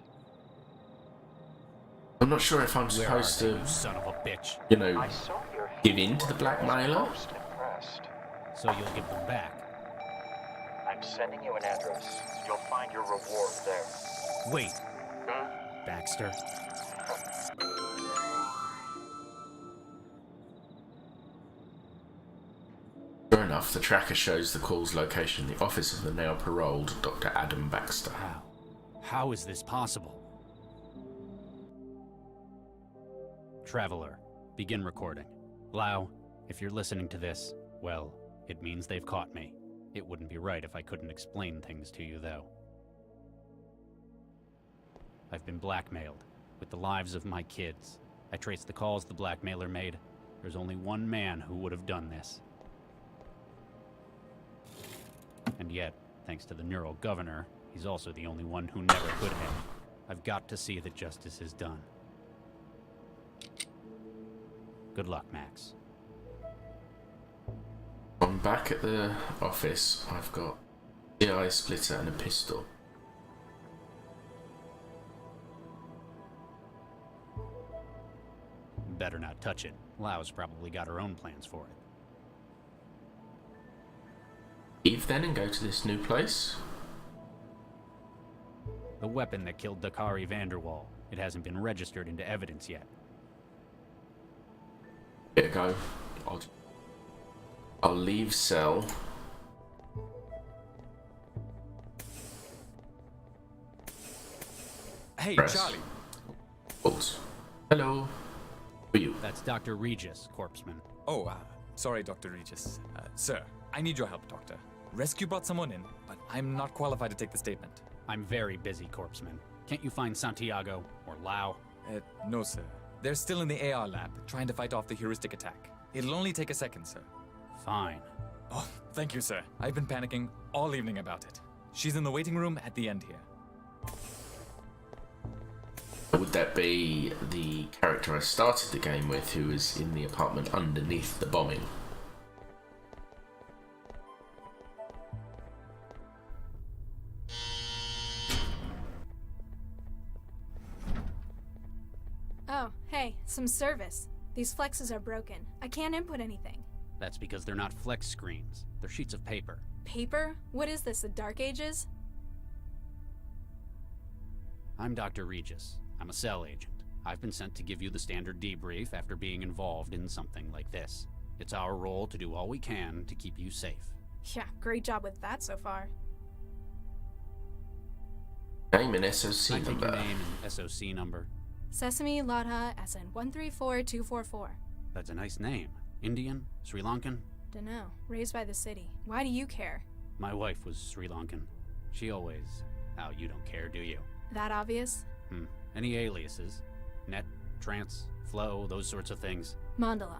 I'm not sure if I'm supposed to, you son of a bitch. you know, give in to the blackmailer. Most impressed. So you'll give them back. I'm sending you an address. You'll find your reward there. Wait. Baxter. Sure enough, the tracker shows the call's location, the office of the now paroled Dr. Adam Baxter. How? How is this possible? Traveler, begin recording. Lau, if you're listening to this, well, it means they've caught me. It wouldn't be right if I couldn't explain things to you, though. I've been blackmailed, with the lives of my kids. I traced the calls the blackmailer made. There's only one man who would have done this. And yet, thanks to the neural governor, he's also the only one who never could have. I've got to see that justice is done. Good luck, Max. I'm back at the office. I've got a CI splitter and a pistol. Better not touch it. Lau's probably got her own plans for it. Leave then and go to this new place? The weapon that killed Dakari Vanderwall. It hasn't been registered into evidence yet. Here go. I'll leave cell. Hey, Press. Charlie. Halt. Hello. Who are you? That's Dr. Regis, corpseman. Oh, sorry, Dr. Regis. Sir, I need your help, Doctor. Rescue brought someone in, but I'm not qualified to take the statement. I'm very busy, corpseman. Can't you find Santiago or Lau? No, sir. They're still in the AR lab, trying to fight off the heuristic attack. It'll only take a second, sir. Fine. Oh, thank you, sir. I've been panicking all evening about it. She's in the waiting room at the end here. Would that be the character I started the game with, who is in the apartment underneath the bombing? Oh, hey, some service. These flexes are broken. I can't input anything. That's because they're not flex screens. They're sheets of paper. Paper? What is this, the Dark Ages? I'm Dr. Regis. I'm a cell agent. I've been sent to give you the standard debrief after being involved in something like this. It's our role to do all we can to keep you safe. Yeah, great job with that so far. Name and SOC I take number. your name and SOC number. Sesame Ladha SN 134244. That's a nice name. Indian? Sri Lankan? Dunno. Raised by the city. Why do you care? My wife was Sri Lankan. She always... Oh, you don't care, do you? That obvious? Any aliases? Net, trance, flow, those sorts of things. Mandala.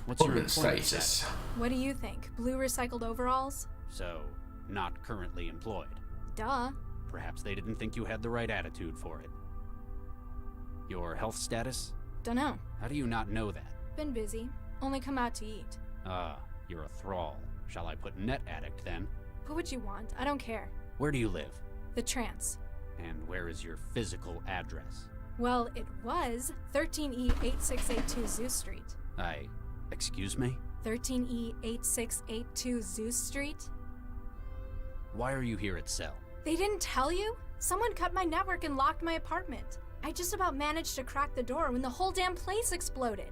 What's your Employment employment status? What do you think? Blue recycled overalls? So, not currently employed. Duh. Perhaps they didn't think you had the right attitude for it. Your health status? Dunno. How do you not know that? Been busy. Only come out to eat. You're a thrall. Shall I put net addict then? Put what you want. I don't care. Where do you live? The trance. And where is your physical address? Well, it was 13E8682 Zeus Street. Excuse me? 13E8682 Zeus Street? Why are you here at Cell? They didn't tell you? Someone cut my network and locked my apartment. I just about managed to crack the door when the whole damn place exploded.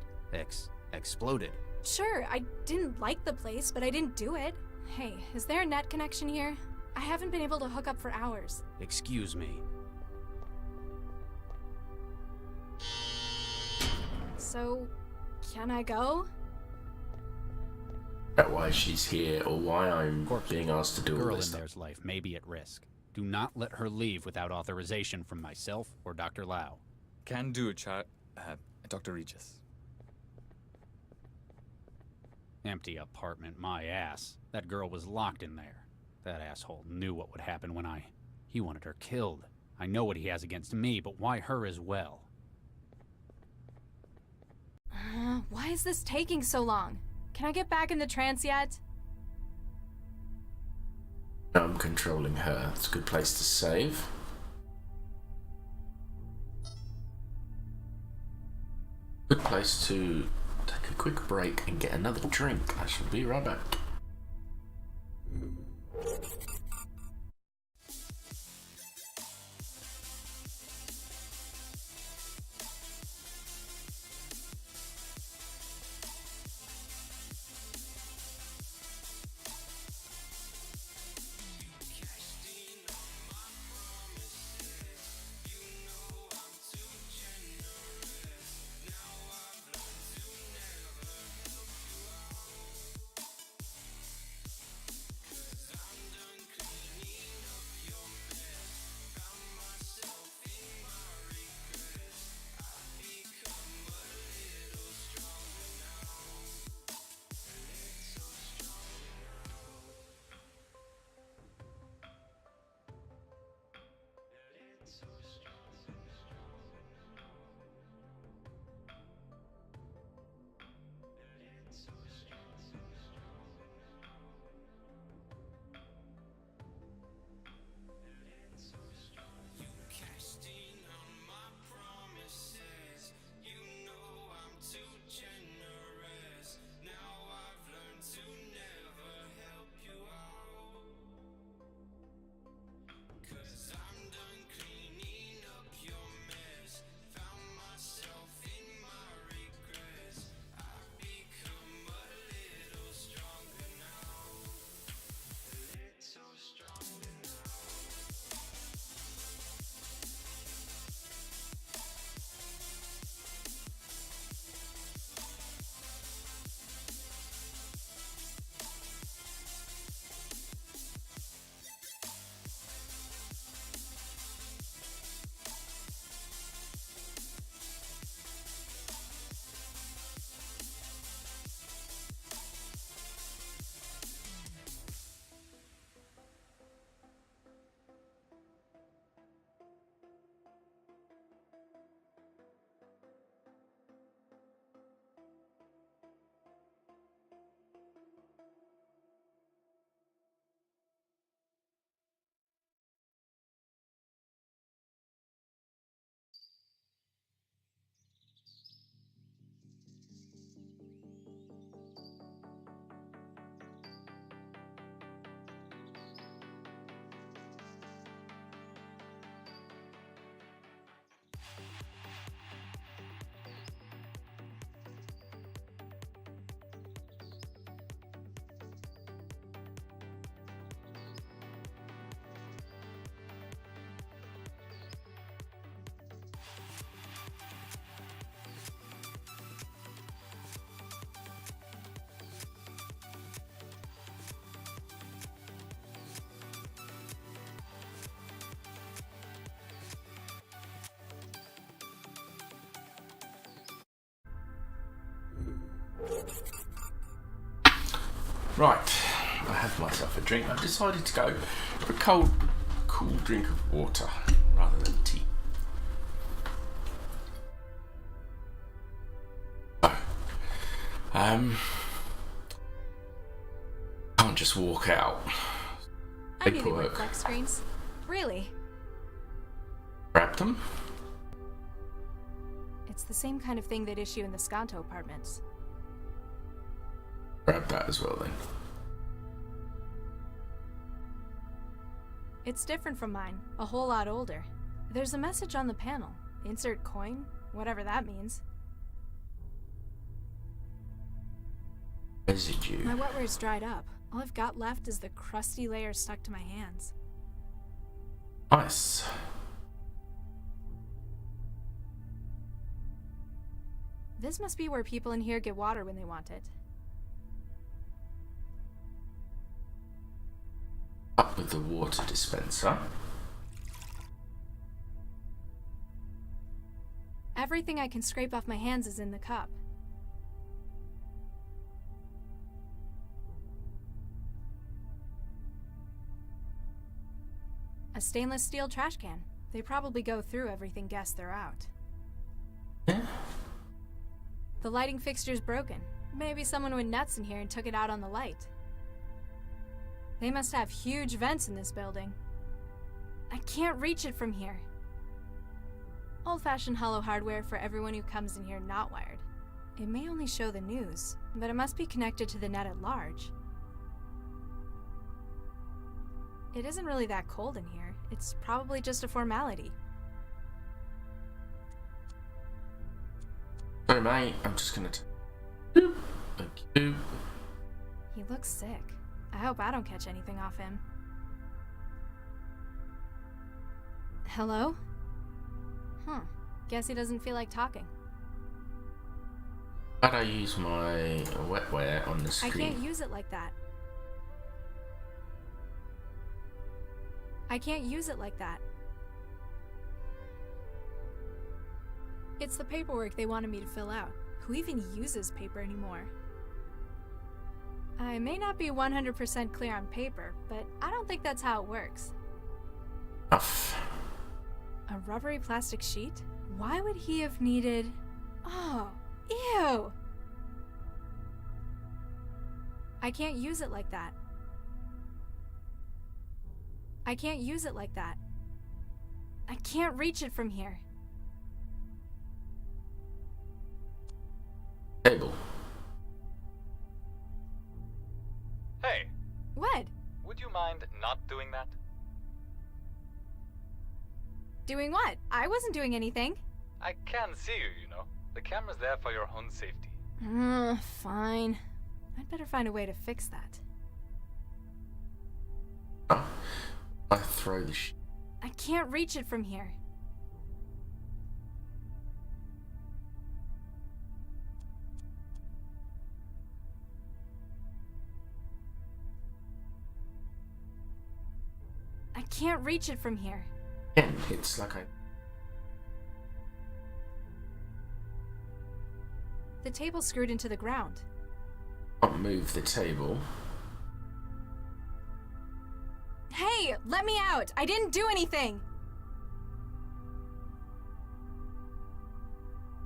Exploded? Sure, I didn't like the place, but I didn't do it. Hey, is there a net connection here? I haven't been able to hook up for hours. Excuse me. So, can I go? That why she's here, or why I'm being asked to do all Girl this in stuff. there's life may be at risk. Do not let her leave without authorization from myself or Dr. Lau. Can do, Dr. Regis. Empty apartment, my ass. That girl was locked in there. That asshole knew what would happen when He wanted her killed. I know what he has against me, but why her as well? Why is this taking so long? Can I get back in the trance yet? I'm controlling her. It's a good place to save. Good place to take a quick break and get another drink. I shall be right back. Right, I had myself a drink. I've decided to go for a cool drink of water rather than tea. So, can't just walk out. I knew they were flex screens. Really? Grab them? It's the same kind of thing they'd issue in the Skanto apartments. Grab that as well then. It's different from mine, a whole lot older. There's a message on the panel. Insert coin, whatever that means. Residue. My wetware's dried up. All I've got left is the crusty layer stuck to my hands. Nice. This must be where people in here get water when they want it. Up with the water dispenser. Everything I can scrape off my hands is in the cup. A stainless steel trash can. They probably go through everything guests throw out. Yeah. The lighting fixture's broken. Maybe someone went nuts in here and took it out on the light. They must have huge vents in this building. I can't reach it from here. Old-fashioned hollow hardware for everyone who comes in here not wired. It may only show the news, but it must be connected to the net at large. It isn't really that cold in here. It's probably just a formality. Sorry, mate. I'm just gonna. Thank you. He looks sick. I hope I don't catch anything off him. Hello? Guess he doesn't feel like talking. How'd I use my WetWare on the screen? I can't use it like that. I can't use it like that. It's the paperwork they wanted me to fill out. Who even uses paper anymore? I may not be 100% clear on paper, but I don't think that's how it works. Uff. A rubbery plastic sheet? Why would he have needed... Oh, ew! I can't use it like that. I can't use it like that. I can't reach it from here. Table. Hey, What? would you mind not doing that? Doing what? I wasn't doing anything. I can see you, you know. The camera's there for your own safety. Fine. I'd better find a way to fix that. I throw the I can't reach it from here. I can't reach it from here. Again, it's like I... The table's screwed into the ground. can't move the table. Hey, let me out! I didn't do anything!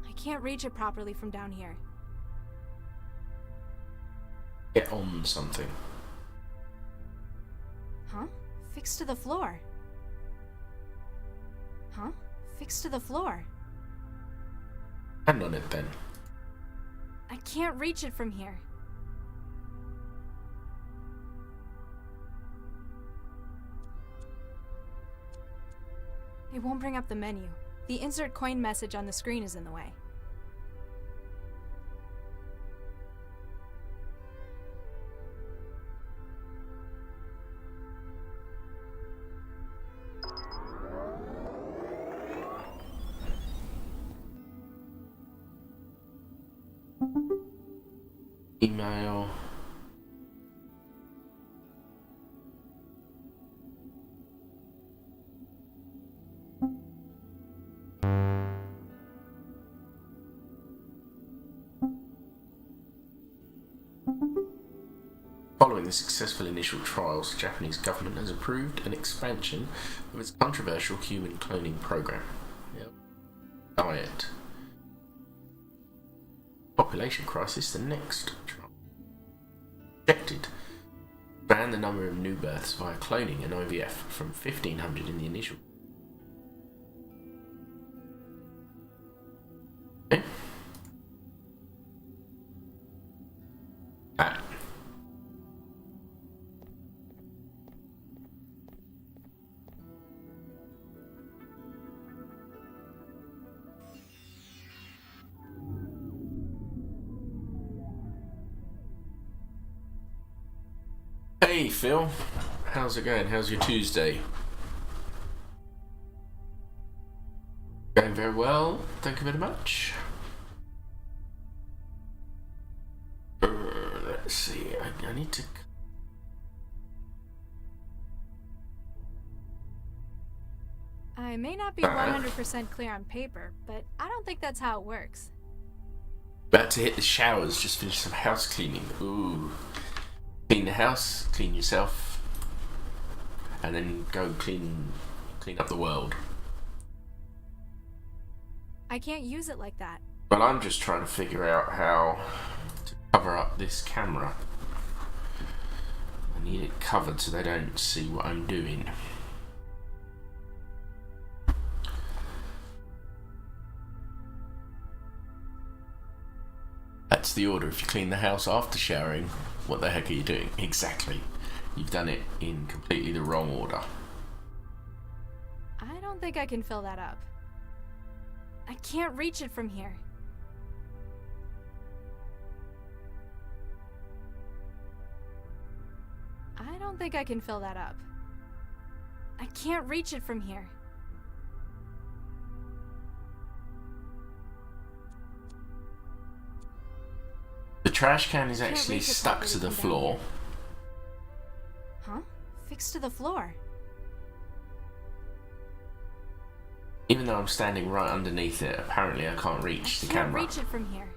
I can't reach it properly from down here. Get on something. Huh? Fixed to the floor. Huh? Fixed to the floor. Hand on it then. I can't reach it from here. It won't bring up the menu. The insert coin message on the screen is in the way. Email. Following the successful initial trials, the Japanese government has approved an expansion of its controversial human cloning program. Diet. Population crisis, the next trial. Projected. Expand the number of new births via cloning and IVF from 1,500 in the initial. Okay. Hey Phil, how's it going? How's your Tuesday? Going very well, thank you very much. Let's see, I need to... I may not be 100% clear on paper, but I don't think that's how it works. About to hit the showers, just finished some house cleaning. Ooh. Clean the house, clean yourself, and then go clean up the world. I can't use it like that. Well, I'm just trying to figure out how to cover up this camera. I need it covered so they don't see what I'm doing. that's the order. If you clean the house after showering, what the heck are you doing? Exactly. You've done it in completely the wrong order. I don't think I can fill that up. I can't reach it from here. I don't think I can fill that up. I can't reach it from here. The trash can is actually stuck to the floor. Huh? Fixed to the floor. Even though I'm standing right underneath it, apparently I can't reach the camera. I can't reach it from here.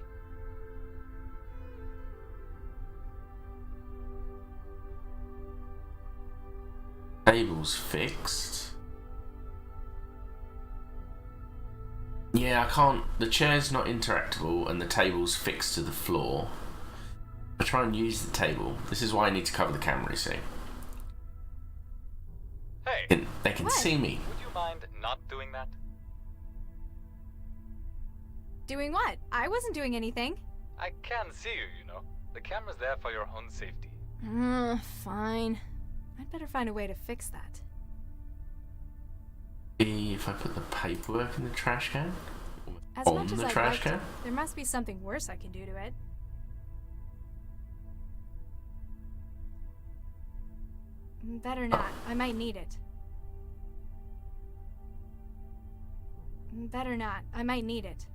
Table's fixed. Yeah, I can't. The chair's not interactable and the table's fixed to the floor. I try and use the table. This is why I need to cover the camera, you see. Hey! They can see me. Would you mind not doing that? Doing what? I wasn't doing anything. I can see you, you know. The camera's there for your own safety. Fine. I'd better find a way to fix that. If I put the paperwork in the trash can? As On much as the I'd trash like can? to, there must be something worse I can do to it. Better not. I might need it. Better not. I might need it.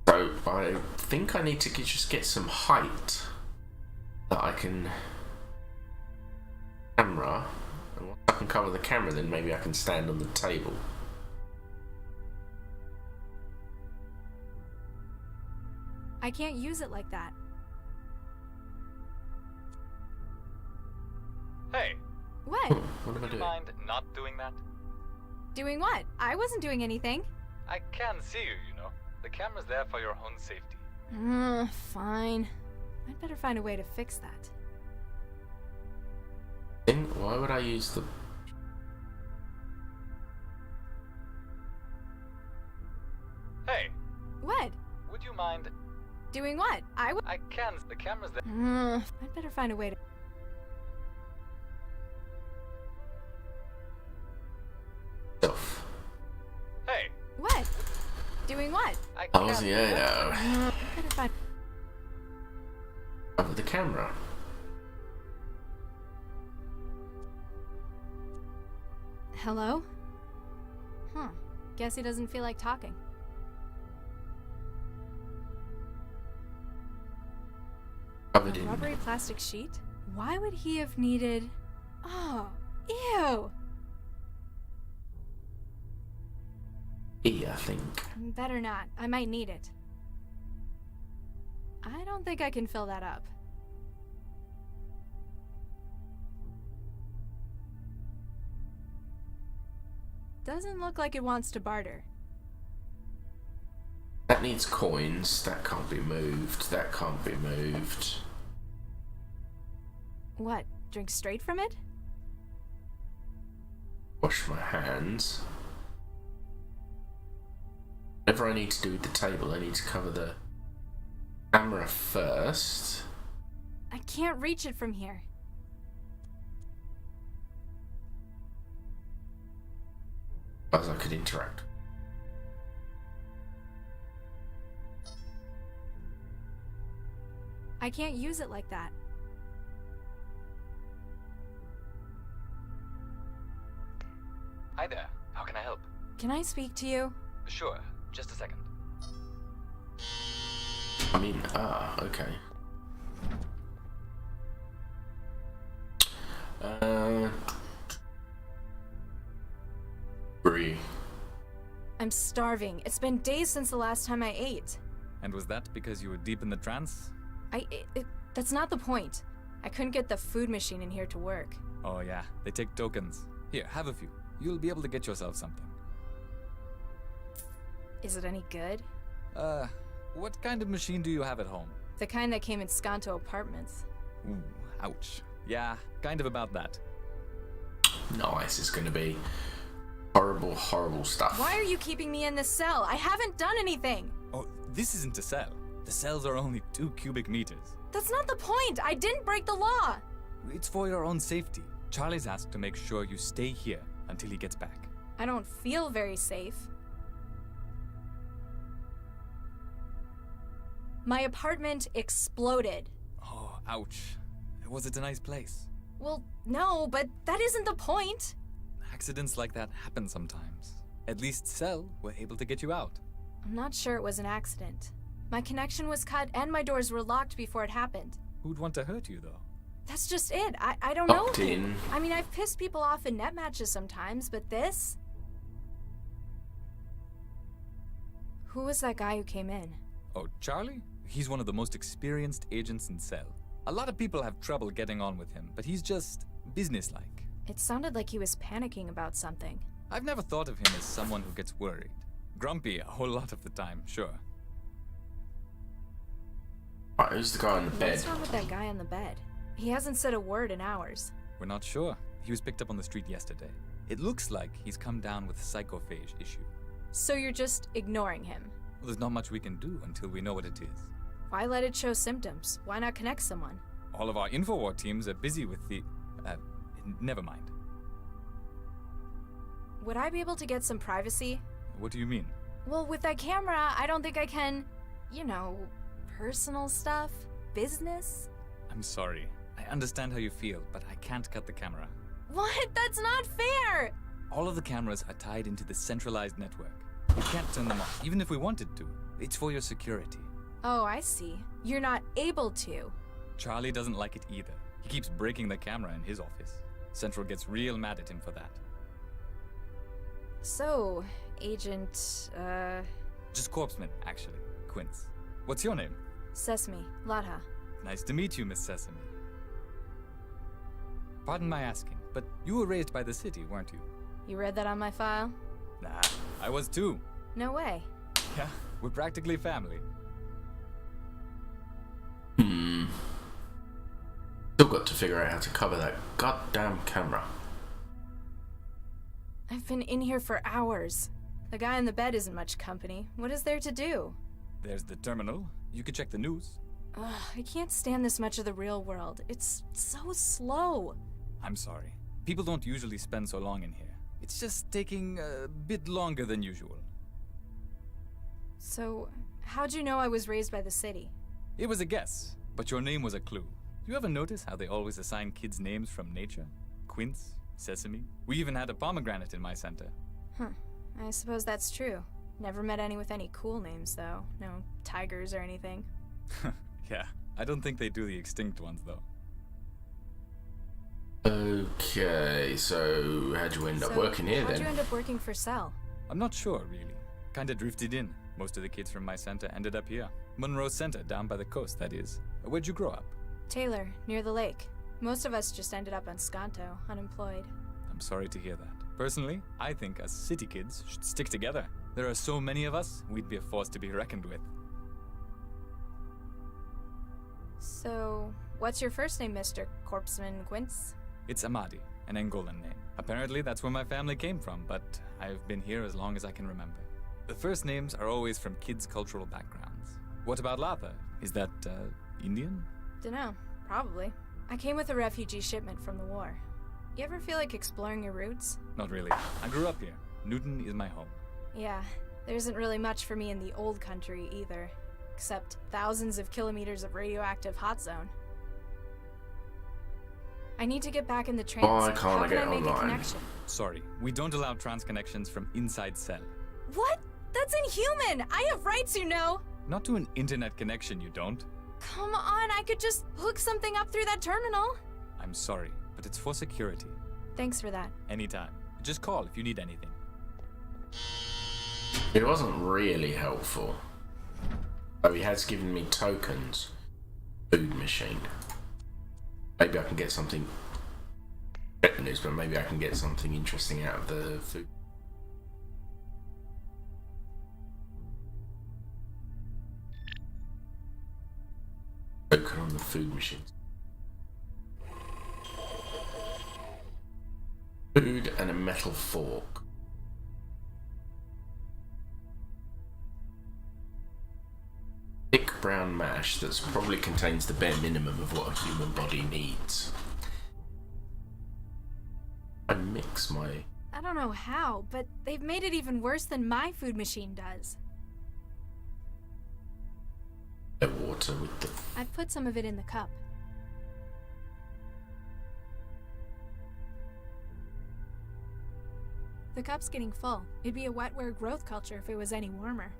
So I think I need to just get some height that I can camera, and once I can cover the camera, then maybe I can stand on the table. I can't use it like that. Hey! What? What am I Would you doing? mind not doing that? Doing what? I wasn't doing anything. I can see you, you know. The camera's there for your own safety. Fine. I'd better find a way to fix that. Then why would I use the... Hey! What? Would you mind... Doing what? I can. The camera's there. I'd better find a way to... Stuff. Hey! What? Doing what? Oh, yeah. I'd better find... Cover the camera. Hello? Guess he doesn't feel like talking. Covered A in... rubbery plastic sheet? Why would he have needed... Oh, ew! E, I think. Better not. I might need it. I don't think I can fill that up. Doesn't look like it wants to barter. That needs coins. That can't be moved. That can't be moved. What? Drink straight from it? Wash my hands. Whatever I need to do with the table, I need to cover the camera first. I can't reach it from here. As I could interact. I can't use it like that. Hi there. How can I help? Can I speak to you? Sure. Just a second. I mean, okay. Brie. I'm starving. It's been days since the last time I ate. And was that because you were deep in the trance? That's not the point. I couldn't get the food machine in here to work. Oh yeah, they take tokens. Here, have a few. You'll be able to get yourself something. Is it any good? What kind of machine do you have at home? The kind that came in Skanto apartments. Ooh, ouch. Yeah, kind of about that. Nice, it's gonna be Horrible, horrible stuff. Why are you keeping me in this cell? I haven't done anything. Oh, this isn't a cell. The cells are only 2 cubic meters. That's not the point. I didn't break the law. It's for your own safety. Charlie's asked to make sure you stay here until he gets back. I don't feel very safe. My apartment exploded. Oh, ouch. Was it a nice place? Well, no, but that isn't the point. Accidents like that happen sometimes. At least Cell were able to get you out. I'm not sure it was an accident. My connection was cut and my doors were locked before it happened. Who'd want to hurt you, though? That's just it. I don't know. Locked in. I mean, I've pissed people off in net matches sometimes, but this? Who was that guy who came in? Oh, Charlie? He's one of the most experienced agents in Cell. A lot of people have trouble getting on with him, but he's just businesslike. It sounded like he was panicking about something. I've never thought of him as someone who gets worried. Grumpy a whole lot of the time, sure. Right, who's the guy on the bed? What's wrong with that guy on the bed? He hasn't said a word in hours. We're not sure. He was picked up on the street yesterday. It looks like he's come down with a psychophage issue. So you're just ignoring him? Well, there's not much we can do until we know what it is. Why let it show symptoms? Why not connect someone? All of our InfoWar teams are busy with the... never mind. Would I be able to get some privacy? What do you mean? Well, with that camera, I don't think I can, you know, personal stuff, business. I'm sorry. I understand how you feel, but I can't cut the camera. What? That's not fair! All of the cameras are tied into the centralized network. We can't turn them off, even if we wanted to. It's for your security. Oh, I see. You're not able to. Charlie doesn't like it either. He keeps breaking the camera in his office. Central gets real mad at him for that. So, Agent, Just Corpseman, actually. Quince. What's your name? Sesame, Latha. Nice to meet you, Miss Sesame. Pardon my asking, but you were raised by the city, weren't you? You read that on my file? Nah, I was too. No way. Yeah, we're practically family. Still got to figure out how to cover that goddamn camera. I've been in here for hours. The guy in the bed isn't much company. What is there to do? There's the terminal. You could check the news. Ugh, I can't stand this much of the real world. It's so slow. I'm sorry. People don't usually spend so long in here. It's just taking a bit longer than usual. So, how'd you know I was raised by the city? It was a guess, but your name was a clue. You ever notice how they always assign kids names from nature? Quince, Sesame. We even had a pomegranate in my center. Huh. I suppose that's true. Never met any with any cool names, though. No tigers or anything. Yeah, I don't think they do the extinct ones, though. Okay, so how'd you end up working here then? How'd you end up working for Cell? I'm not sure, really. Kinda drifted in. Most of the kids from my center ended up here. Monroe Center, down by the coast, that is. Where'd you grow up? Taylor, near the lake. Most of us just ended up on Skanto, unemployed. I'm sorry to hear that. Personally, I think us city kids should stick together. There are so many of us, we'd be a force to be reckoned with. So, what's your first name, Mr. Corpseman Quince? It's Amadi, an Angolan name. Apparently that's where my family came from, but I've been here as long as I can remember. The first names are always from kids' cultural backgrounds. What about Latha? Is that, Indian? Dunno. Probably. I came with a refugee shipment from the war. You ever feel like exploring your roots? Not really. I grew up here. Newton is my home. Yeah, there isn't really much for me in the old country either. Except thousands of kilometers of radioactive hot zone. I need to get back in the trans. Why can't I get make online? a connection? Sorry, we don't allow trans connections from inside Cell. What? That's inhuman! I have rights, you know! Not to an internet connection, you don't. Come on, I could just hook something up through that terminal. I'm sorry, but it's for security. Thanks for that. Anytime. Just call if you need anything. It wasn't really helpful. Oh, he has given me tokens. Food machine. Maybe I can get something better news, but maybe I can get something interesting out of the food. Token on the food machine. Food and a metal fork. brown mash that probably contains the bare minimum of what a human body needs. I mix my... I don't know how, but they've made it even worse than my food machine does. water with the... I've put some of it in the cup. The cup's getting full. It'd be a WetWare growth culture if it was any warmer.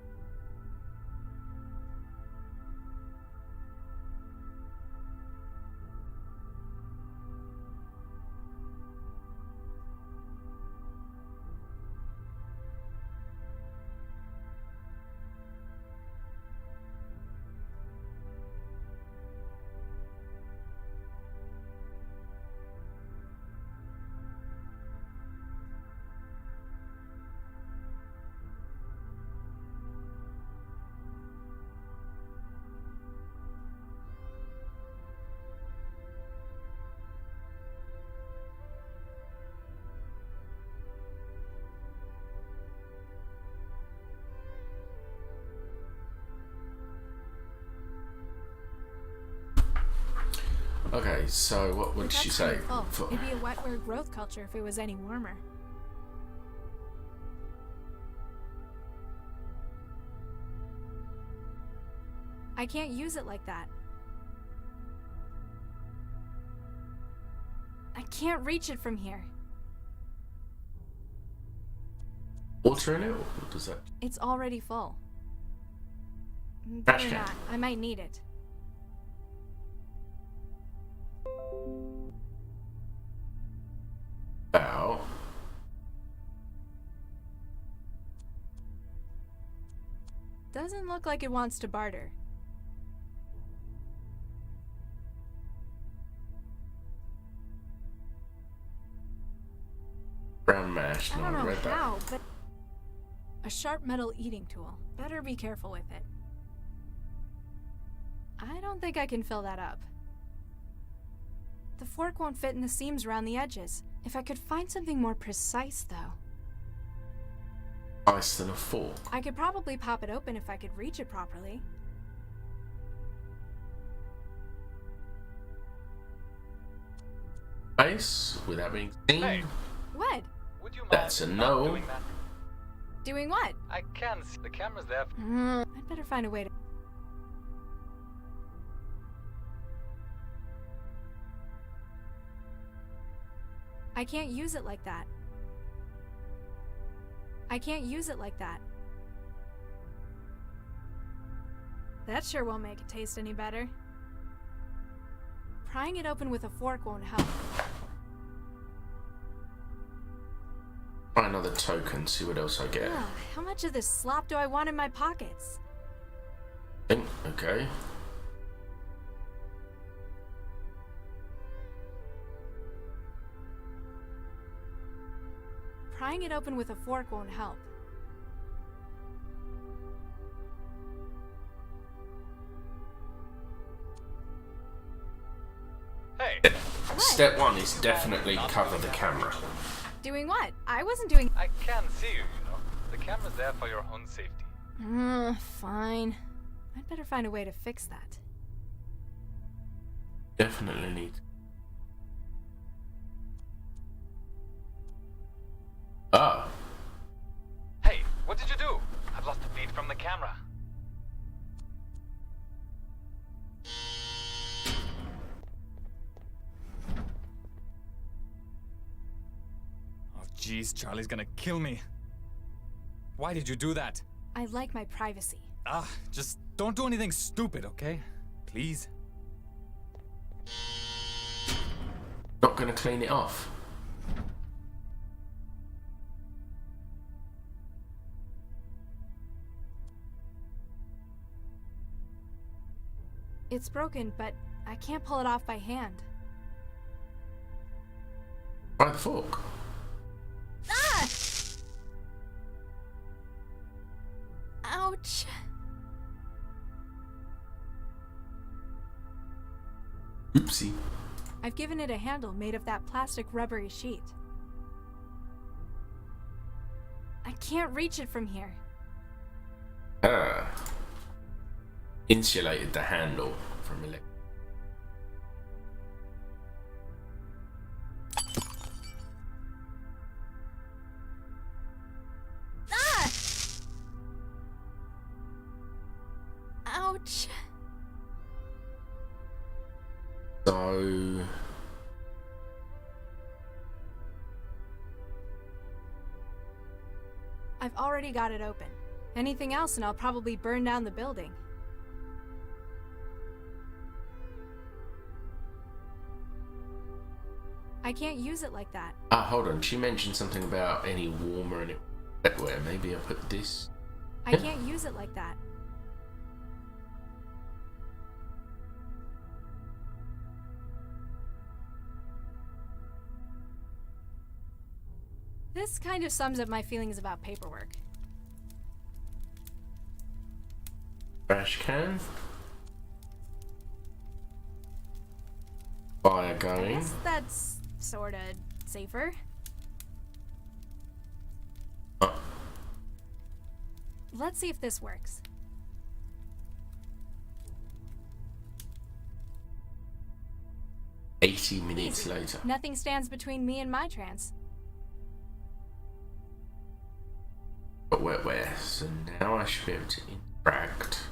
Okay, so what would she say? It'd be a WetWare growth culture if it was any warmer. I can't use it like that. I can't reach it from here. Water in it? Or what does that... It's already full. Trash Better can. not. I might need it. About... Doesn't look like it wants to barter. Brown mash. I No, don't I know read that. how, but a sharp metal eating tool. Better be careful with it. I don't think I can fill that up. The fork won't fit in the seams around the edges. If I could find something more precise, though. Ice than a fork. I could probably pop it open if I could reach it properly. Ice without being seen. Hey. What? Would you mind That's a not no. doing that? Doing what? I can see the camera's there. I'd better find a way to... I can't use it like that. I can't use it like that. That sure won't make it taste any better. Prying it open with a fork won't help. Try another token, see what else I get. Ugh, how much of this slop do I want in my pockets? Okay. Prying it open with a fork won't help. Hey. Step one is definitely cover the camera. Doing what? I wasn't doing... I can see you, you know. The camera's there for your own safety. Fine. I'd better find a way to fix that. Definitely need. Ah. Hey, what did you do? I've lost a beat from the camera. Oh, jeez, Charlie's gonna kill me. Why did you do that? I like my privacy. Just don't do anything stupid, okay? Please. Not gonna clean it off. It's broken, but I can't pull it off by hand. Try the fork. Ah! Ouch. Oopsie. I've given it a handle made of that plastic rubbery sheet. I can't reach it from here. insulated the handle from electric. Ah! Ouch. So I've already got it open. Anything else and I'll probably burn down the building. I can't use it like that. ah, hold on. She mentioned something about any warmer and wetware. Maybe I put this. I can't use it like that. This kind of sums up my feelings about paperwork. Trash can. Fire I going. guess that's sorta safer. Oh. Let's see if this works. "80 minutes later." Nothing stands between me and my trance. Got wetware, so now I should be able to interact.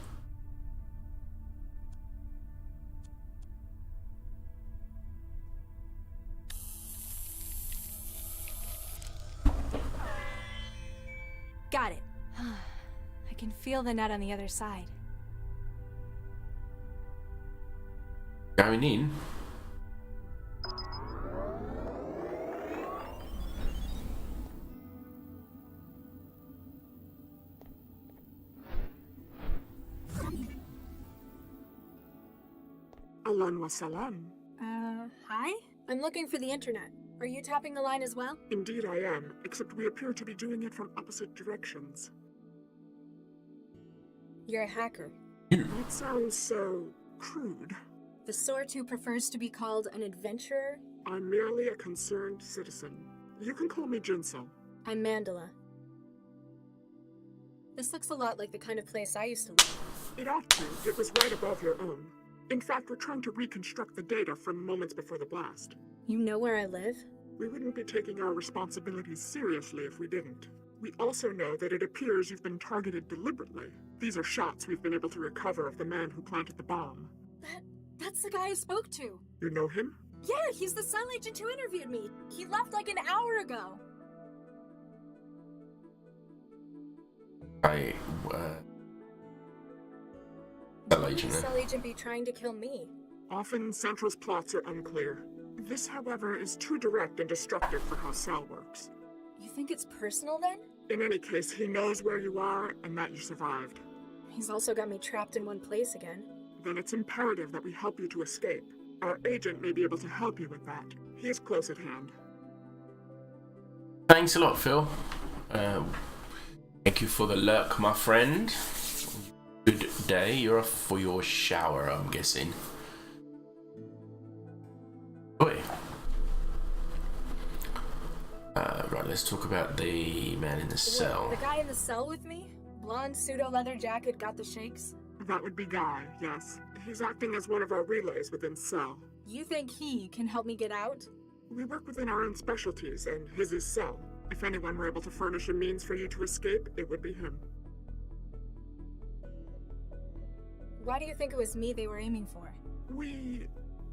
Got it. I can feel the net on the other side. Going in. Ahlan wa salam. Hi? I'm looking for the internet. Are you tapping the line as well? Indeed I am, except we appear to be doing it from opposite directions. You're a hacker. It sounds so crude. The sort who prefers to be called an adventurer? I'm merely a concerned citizen. You can call me Jinsel. I'm Mandela. This looks a lot like the kind of place I used to live. It ought to. It was right above your own. In fact, we're trying to reconstruct the data from moments before the blast. You know where I live? We wouldn't be taking our responsibilities seriously if we didn't. We also know that it appears you've been targeted deliberately. These are shots we've been able to recover of the man who planted the bomb. That's the guy I spoke to. You know him? Yeah, he's the cell agent who interviewed me. He left like an hour ago. Cell agent. Cell agent be trying to kill me. Often, Central's plots are unclear. This, however, is too direct and destructive for how Cell works. You think it's personal then? In any case, he knows where you are and that you survived. He's also got me trapped in one place again. Then it's imperative that we help you to escape. Our agent may be able to help you with that. He is close at hand. Thanks a lot, Phil. Thank you for the lurk, my friend. Good day. You're off for your shower, I'm guessing. Boy. Right, let's talk about the man in the cell. The guy in the cell with me? Blonde pseudo-leather jacket, got the shakes? That would be Guy, yes. He's acting as one of our relays within Cell. You think he can help me get out? We work within our own specialties, and his is Cell. If anyone were able to furnish a means for you to escape, it would be him. Why do you think it was me they were aiming for? We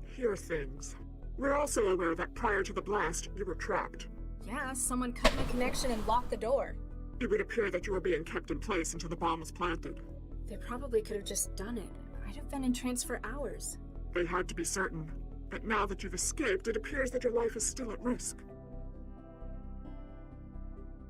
hear things. We're also aware that prior to the blast, you were trapped. Yeah, someone cut my connection and locked the door. It would appear that you were being kept in place until the bomb was planted. They probably could have just done it. I'd have been in trance for hours. They had to be certain. But now that you've escaped, it appears that your life is still at risk.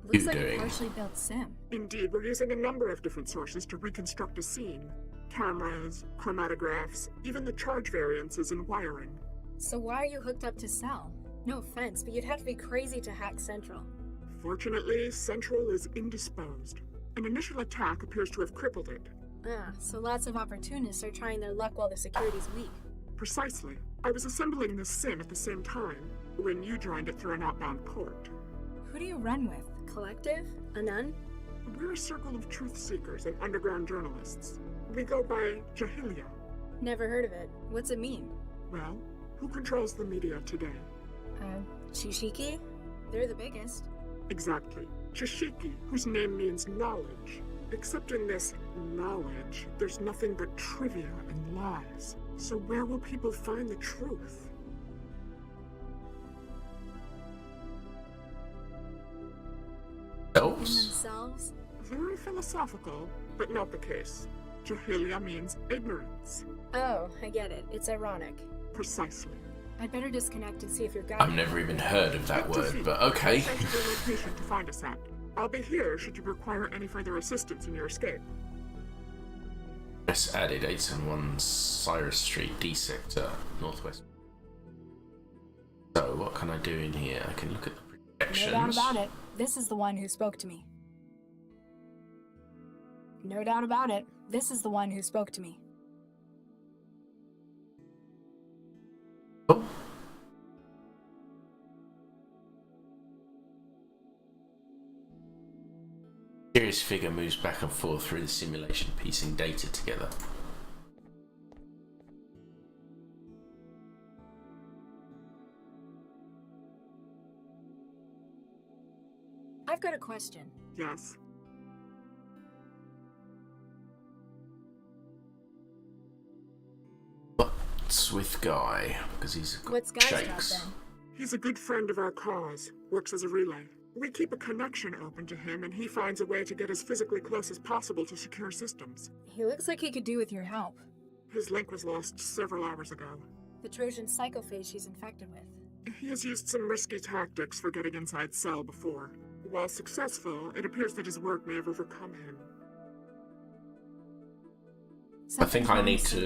Looks like a partially built sim. Indeed, we're using a number of different sources to reconstruct a scene. Cameras, chromatographs, even the charge variances and wiring. So why are you hooked up to Cell? No offense, but you'd have to be crazy to hack Central. Fortunately, Central is indisposed. An initial attack appears to have crippled it. Ah, so lots of opportunists are trying their luck while the security's weak. Precisely. I was assembling this sim at the same time, when you joined it through an outbound port. Who do you run with? Collective? A nun? We're a circle of truth seekers and underground journalists. We go by Jahilia. Never heard of it. What's it mean? Well, who controls the media today? Shishiki? They're the biggest. Exactly. Chishiki, whose name means knowledge. Except in this knowledge, there's nothing but trivia and lies. So where will people find the truth? In themselves? Very philosophical, but not the case. Jahilia means ignorance. Oh, I get it. It's ironic. Precisely. I'd better disconnect and see if you're guided. I've never even heard of that word, but okay. Send you the location to find us at. I'll be here should you require any further assistance in your escape. Press added 871 Cyrus Street, D sector, northwest. So what can I do in here? I can look at the projections. No doubt about it. This is the one who spoke to me. No doubt about it. This is the one who spoke to me. Oh. Mysterious figure moves back and forth through the simulation, piecing data together. I've got a question. Yes. What's with Guy? Because he's got What's Guy's shakes. job then? He's a good friend of our cause. Works as a relay. We keep a connection open to him, and he finds a way to get as physically close as possible to secure systems. He looks like he could do with your help. His link was lost several hours ago. The Trojan psychophage she's infected with. He has used some risky tactics for getting inside Cell before. While successful, it appears that his work may have overcome him. I think I need to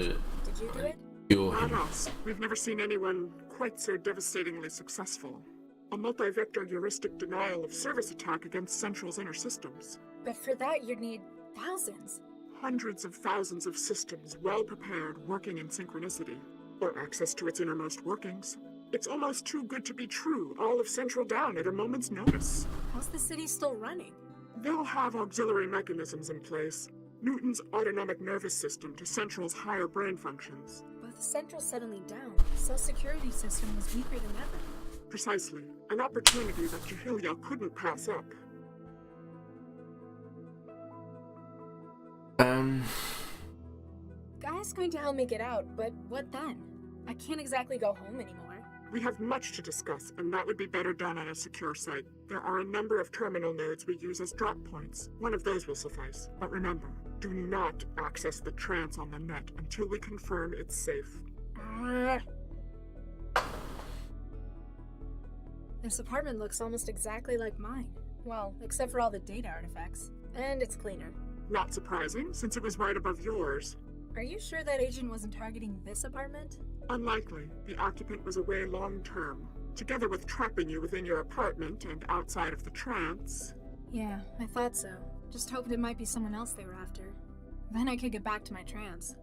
Did you do it? cure Not him. us. We've never seen anyone quite so devastatingly successful. A multi-vector heuristic denial of service attack against Central's inner systems. But for that, you'd need thousands. Hundreds of thousands of systems, well prepared, working in synchronicity. Or access to its innermost workings. It's almost too good to be true, all of Central down at a moment's notice. How's the city still running? They'll have auxiliary mechanisms in place. Newton's autonomic nervous system to Central's higher brain functions. But the Central's suddenly down. The cell security system was weaker than ever. Precisely. An opportunity that Jahilia couldn't pass up. Guy's going to help me get out, but what then? I can't exactly go home anymore. We have much to discuss, and that would be better done on a secure site. There are a number of terminal nodes we use as drop points. One of those will suffice. But remember, do not access the trance on the net until we confirm it's safe. This apartment looks almost exactly like mine. Well, except for all the data artifacts. And it's cleaner. Not surprising, since it was right above yours. Are you sure that agent wasn't targeting this apartment? Unlikely. The occupant was away long term. Together with trapping you within your apartment and outside of the trance. Yeah, I thought so. Just hoped it might be someone else they were after. Then I could get back to my trance.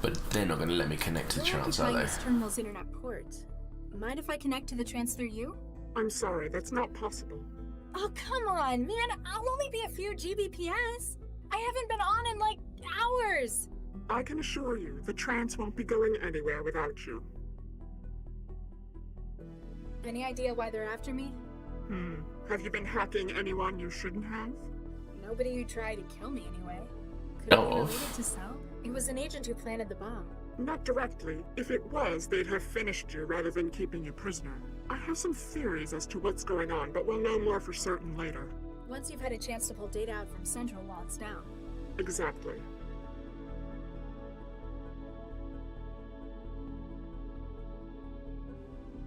But they're not going to let me connect to the trance, are they? This terminal's internet port. Mind if I connect to the trance through you? I'm sorry, that's not possible. Oh, come on, man. I'll only be a few Gbps. I haven't been on in, like, hours. I can assure you, the trance won't be going anywhere without you. Any idea why they're after me? Have you been hacking anyone you shouldn't have? Nobody who tried to kill me, anyway. Could No. it be related to Cell? It was an agent who planted the bomb. Not directly. If it was, they'd have finished you rather than keeping you prisoner. I have some theories as to what's going on, but we'll know more for certain later. Once you've had a chance to pull data out from Central while it's down. Exactly.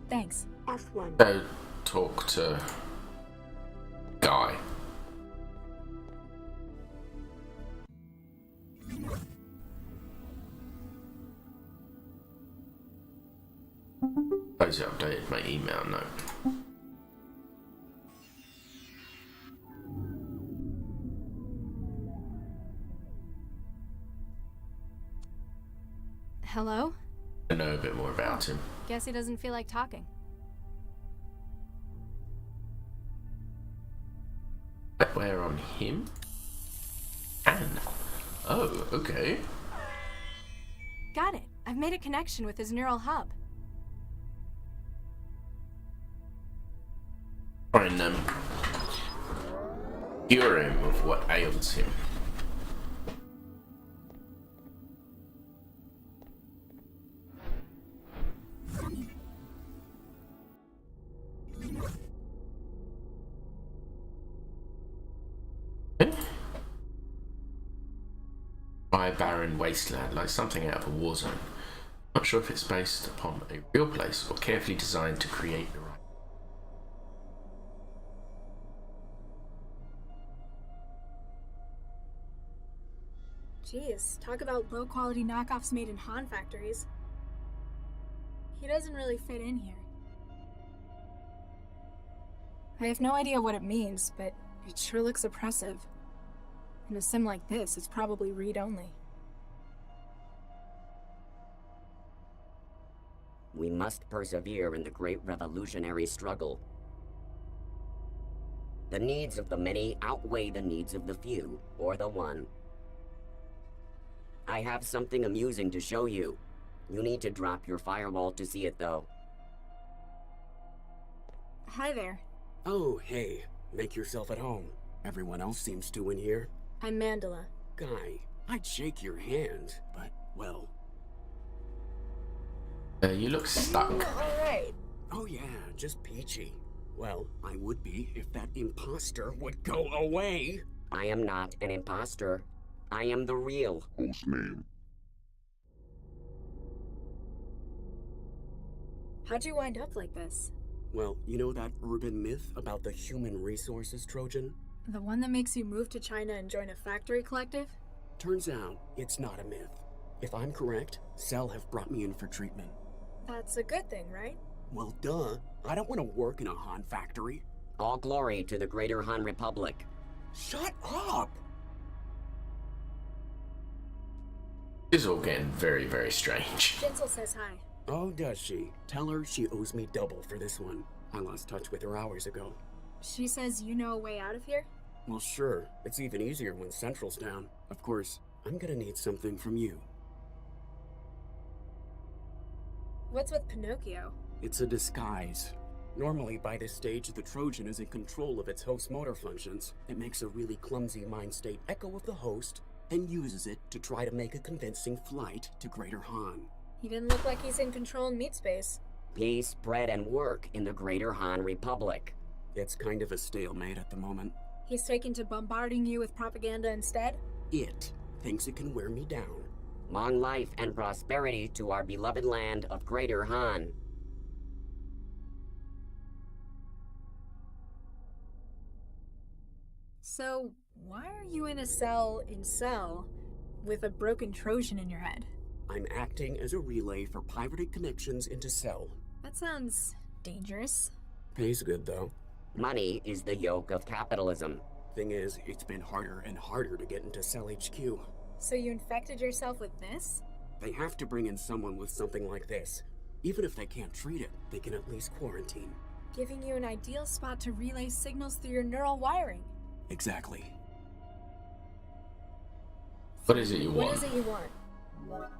Thanks. Off one. Go talk to Guy. Suppose I updated my email note. Hello? I know a bit more about him. Guess he doesn't feel like talking. WetWare on him? scan. Oh, okay. Got it. I've made a connection with his neural hub. Try and cure him of what ails him. By barren wasteland, like something out of a war zone. Not sure if it's based upon a real place or carefully designed to create the right. Jeez, talk about low-quality knockoffs made in Han factories. He doesn't really fit in here. I have no idea what it means, but it sure looks oppressive. In a sim like this, it's probably read-only. We must persevere in the great revolutionary struggle. The needs of the many outweigh the needs of the few, or the one. I have something amusing to show you. You need to drop your firewall to see it, though. Hi there. Oh, hey. Make yourself at home. Everyone else seems to in here. I'm Mandela. Guy, I'd shake your hand, but, well... You look stuck. Alright. Oh yeah, just peachy. Well, I would be if that imposter would go away. I am not an imposter. I am the real. Whose name? How'd you wind up like this? Well, you know that urban myth about the human resources Trojan? The one that makes you move to China and join a factory collective? Turns out, it's not a myth. If I'm correct, Cell have brought me in for treatment. That's a good thing, right? Well, duh. I don't want to work in a Han factory. All glory to the greater Han Republic. Shut up! This is all getting very, very strange. Jitzel says hi. Oh, does she? Tell her she owes me double for this one. I lost touch with her hours ago. She says you know a way out of here? Well, sure. It's even easier when Central's down. Of course, I'm gonna need something from you. What's with Pinocchio? It's a disguise. Normally, by this stage, the Trojan is in control of its host motor functions. It makes a really clumsy mind state echo of the host and uses it to try to make a convincing flight to Greater Han. He didn't look like he's in control in meat space. Peace, bread, and work in the greater Han Republic. It's kind of a stalemate at the moment. He's taken to bombarding you with propaganda instead? It thinks it can wear me down. Long life and prosperity to our beloved land of Greater Han. So, why are you in a cell in Cell with a broken Trojan in your head? I'm acting as a relay for pirated connections into Cell. That sounds dangerous. Pays good, though. Money is the yoke of capitalism. Thing is, it's been harder and harder to get into Cell HQ. So you infected yourself with this? They have to bring in someone with something like this. Even if they can't treat it, they can at least quarantine. Giving you an ideal spot to relay signals through your neural wiring. Exactly. What is it you want? What is it you want?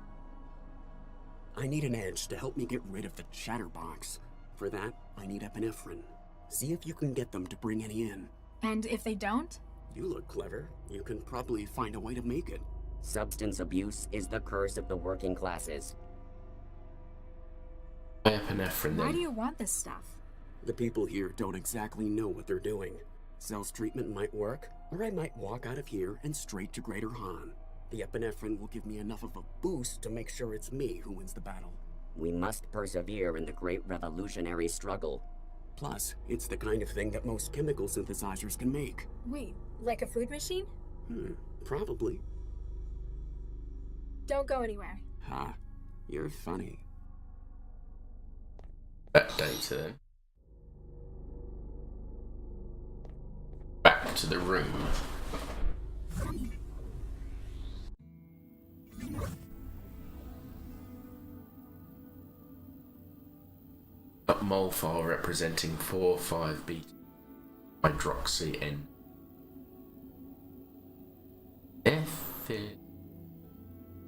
I need an edge to help me get rid of the chatterbox. For that, I need epinephrine. See if you can get them to bring any in. And if they don't? You look clever. You can probably find a way to make it. Substance abuse is the curse of the working classes. Epinephrine, Why do you want this stuff? The people here don't exactly know what they're doing. Cell's treatment might work, or I might walk out of here and straight to Greater Han. The epinephrine will give me enough of a boost to make sure it's me who wins the battle. We must persevere in the great revolutionary struggle. Plus, it's the kind of thing that most chemical synthesizers can make. Wait, like a food machine? Probably. Don't go anywhere. Ha, you're funny. That data then. Back to the room. Up mole file representing 4,5-beta hydroxy N. F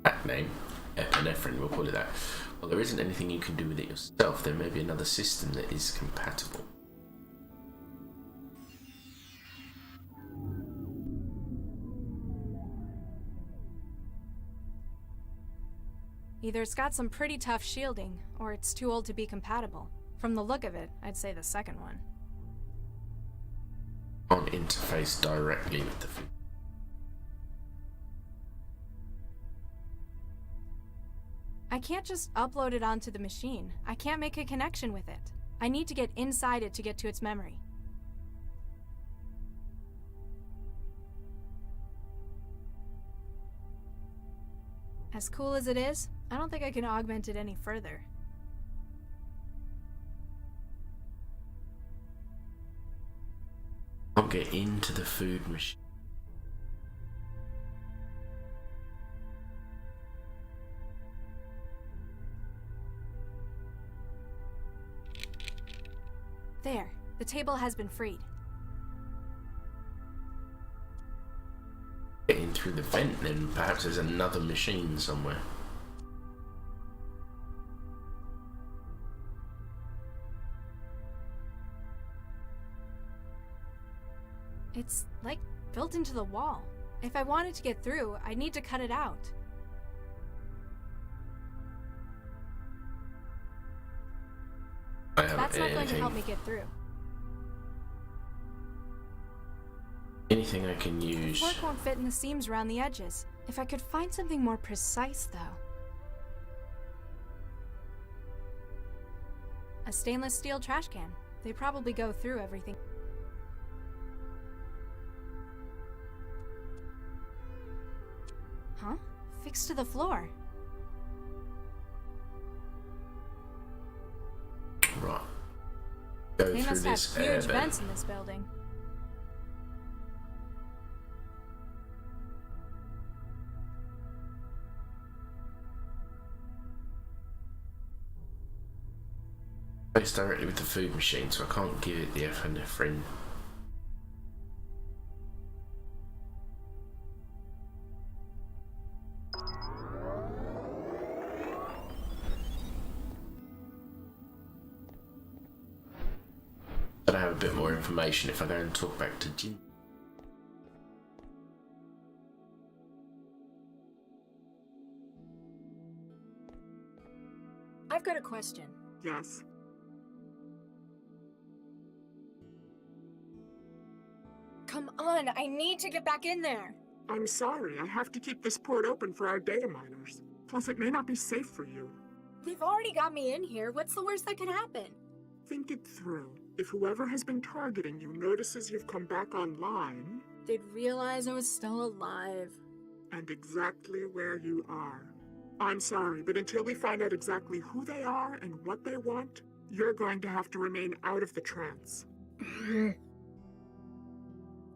that name, epinephrine, we'll call it that. Well, there isn't anything you can do with it yourself. There may be another system that is compatible. Either it's got some pretty tough shielding, or it's too old to be compatible. From the look of it, I'd say the second one. Can't interface directly with the food. I can't just upload it onto the machine. I can't make a connection with it. I need to get inside it to get to its memory. As cool as it is, I don't think I can augment it any further. I'll get into the food machine. There, the table has been freed. Get in through the vent, then perhaps there's another machine somewhere. It's like built into the wall. If I wanted to get through, I'd need to cut it out. That's not going to help me get through. Anything I can use. The fork won't fit in the seams around the edges. If I could find something more precise, though. A stainless steel trash can. They probably go through everything. Huh? Fixed to the floor. Right. Go They through must have this huge vents in this building. It's directly with the food machine, so I can't give it the epinephrine. But I have a bit more information if I go and talk back to Jin. I've got a question. Yes. Come on, I need to get back in there. I'm sorry, I have to keep this port open for our data miners. Plus, it may not be safe for you. They've already got me in here. What's the worst that could happen? Think it through. If whoever has been targeting you notices you've come back online... They'd realize I was still alive. And exactly where you are. I'm sorry, but until we find out exactly who they are and what they want, you're going to have to remain out of the trance.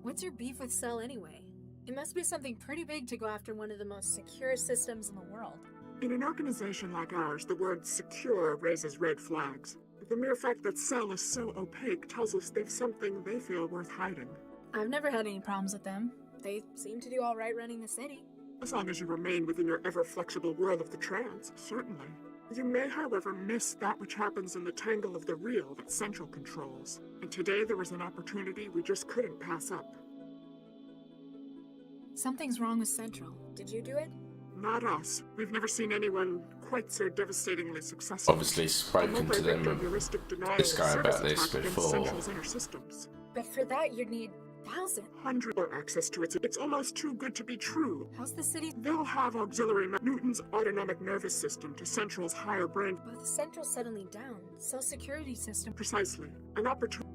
What's your beef with Cell anyway? It must be something pretty big to go after one of the most secure systems in the world. In an organization like ours, the word secure raises red flags. The mere fact that Cell is so opaque tells us they've something they feel worth hiding. I've never had any problems with them. They seem to do all right running the city. As long as you remain within your ever-flexible world of the trance, certainly. You may, however, miss that which happens in the tangle of the real that Central controls. And today there was an opportunity we just couldn't pass up. Something's wrong with Central. Did you do it? Not us. We've never seen anyone quite so devastatingly successful. Obviously spoken to them, this guy about this before. Central's inner systems. But for that you'd need thousands. Hundreds more access to it. It's almost too good to be true. How's the city? They'll have auxiliary Newton's autonomic nervous system to Central's higher brain. But the Central's suddenly down. Cell security system. Precisely. An opportunity.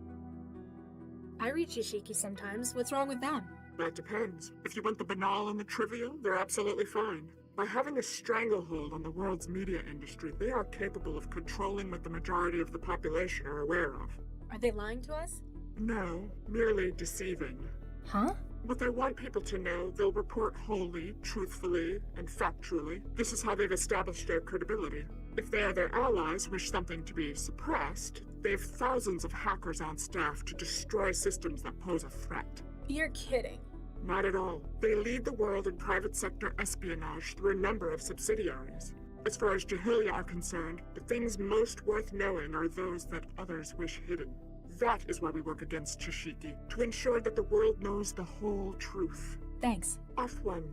I reach Yashiki sometimes. What's wrong with them? That depends. If you want the banal and the trivial, they're absolutely fine. By having a stranglehold on the world's media industry, they are capable of controlling what the majority of the population are aware of. Are they lying to us? No, merely deceiving. Huh? What they want people to know, they'll report wholly, truthfully, and factually. This is how they've established their credibility. If they or their allies wish something to be suppressed, they have thousands of hackers on staff to destroy systems that pose a threat. You're kidding. Not at all. They lead the world in private sector espionage through a number of subsidiaries. As far as Jahilia are concerned, the things most worth knowing are those that others wish hidden. That is why we work against Chishiki, to ensure that the world knows the whole truth. Thanks. Off one.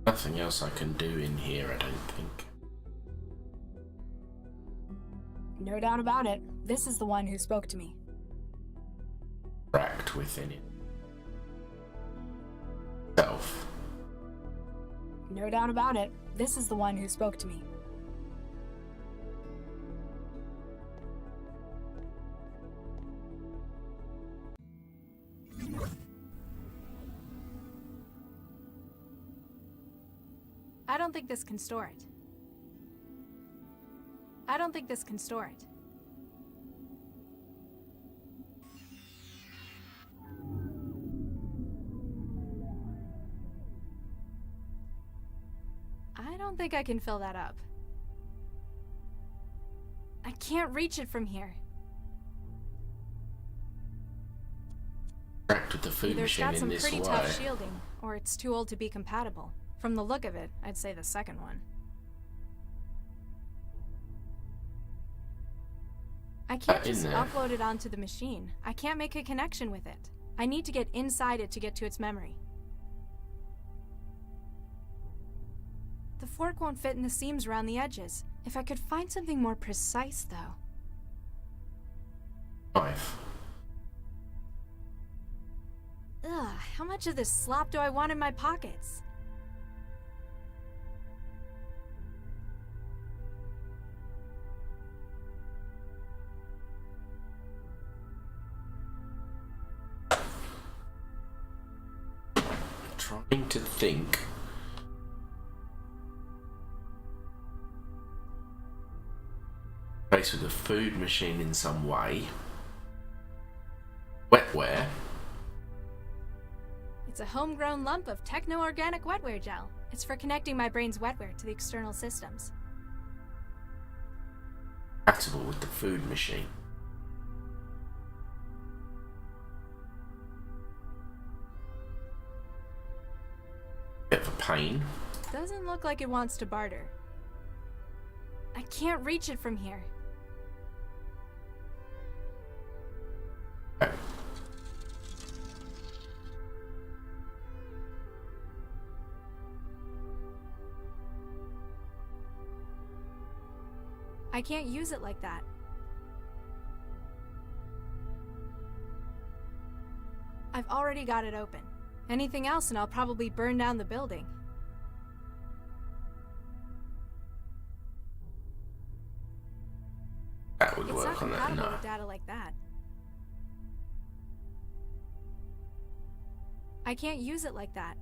Nothing else I can do in here, I don't think. No doubt about it. This is the one who spoke to me. Trapped within it. Self. No doubt about it. This is the one who spoke to me. I don't think this can store it. I don't think this can store it. I don't think I can fill that up. I can't reach it from here. Trapped with the food Either it's machine got in some this pretty way. tough shielding, or it's too old to be compatible. From the look of it, I'd say the second one. I can't just upload it onto the machine. I can't make a connection with it. I need to get inside it to get to its memory. The fork won't fit in the seams around the edges. If I could find something more precise, though. Knife. Ugh, how much of this slop do I want in my pockets? Trying to think. Place with a food machine in some way. WetWare. It's a homegrown lump of techno-organic WetWare gel. It's for connecting my brain's WetWare to the external systems. Compatible with the food machine. Bit of a pain. Doesn't look like it wants to barter. I can't reach it from here. Okay. I can't use it like that. I've already got it open. Anything else and I'll probably burn down the building. That would It's work not on that, compatible no. with data like that. I can't use it like that.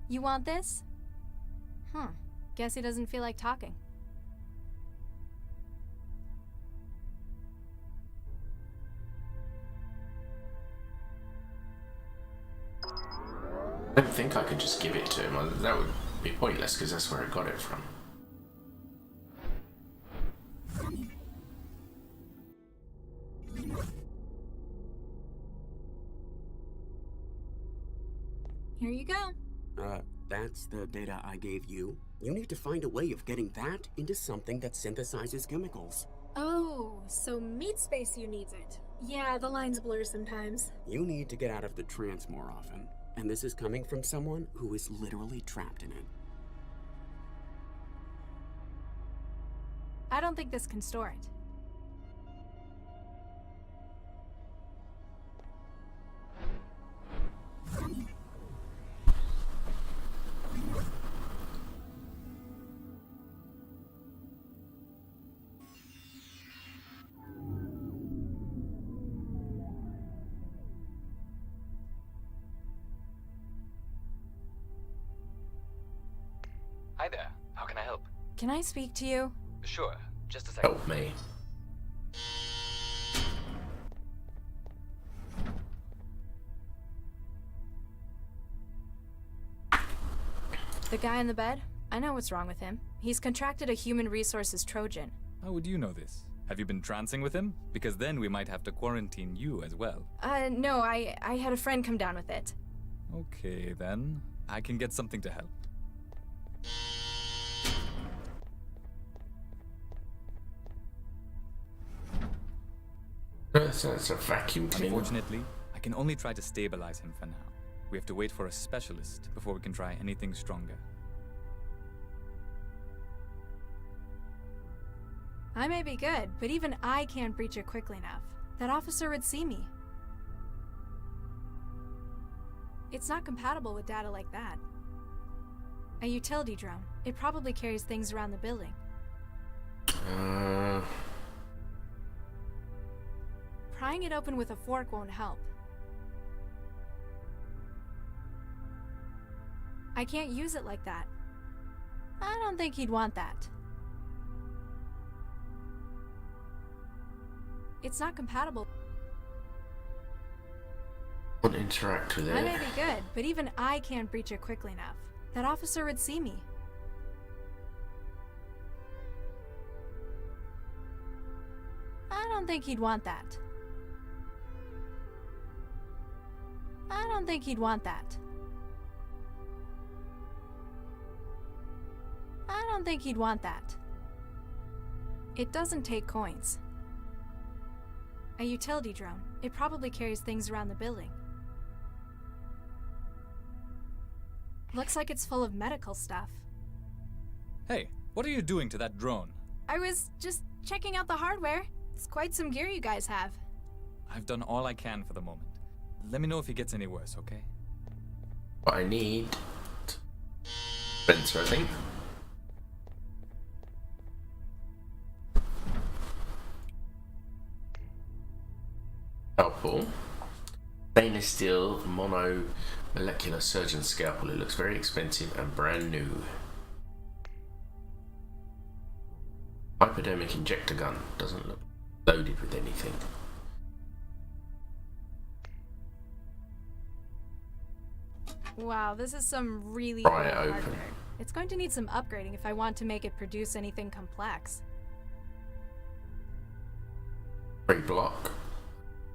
You want this? Guess he doesn't feel like talking. I don't think I could just give it to him. That would be pointless because that's where I got it from. Here you go. That's the data I gave you. You need to find a way of getting that into something that synthesizes chemicals. Oh, so meat space you needs it. Yeah, the lines blur sometimes. You need to get out of the trance more often. And this is coming from someone who is literally trapped in it. I don't think this can store it. Hi there. How can I help? Can I speak to you? Sure. Just a second. Help me. The guy in the bed? I know what's wrong with him. He's contracted a human resources Trojan. How would you know this? Have you been trancing with him? Because then we might have to quarantine you as well. No, I had a friend come down with it. Okay, then. I can get something to help. That's a vacuum cleaner. Unfortunately, I can only try to stabilize him for now. We have to wait for a specialist before we can try anything stronger. I may be good, but even I can't breach it quickly enough. That officer would see me. It's not compatible with data like that. A utility drone. It probably carries things around the building. Prying it open with a fork won't help. I can't use it like that. I don't think he'd want that. It's not compatible. Won't interact with it. I may be good, but even I can't breach it quickly enough. That officer would see me. I don't think he'd want that. I don't think he'd want that. I don't think he'd want that. It doesn't take coins. A utility drone. It probably carries things around the building. Looks like it's full of medical stuff. Hey, what are you doing to that drone? I was just checking out the hardware. It's quite some gear you guys have. I've done all I can for the moment. Let me know if he gets any worse, okay? What I need... Spencer, I think. Scalpel. Stainless steel monomolecular surgeon scalpel. It looks very expensive and brand new. Hypodermic injector gun. Doesn't look loaded with anything. Wow, this is some really Pry it old open. hardware. It's going to need some upgrading if I want to make it produce anything complex. Free block.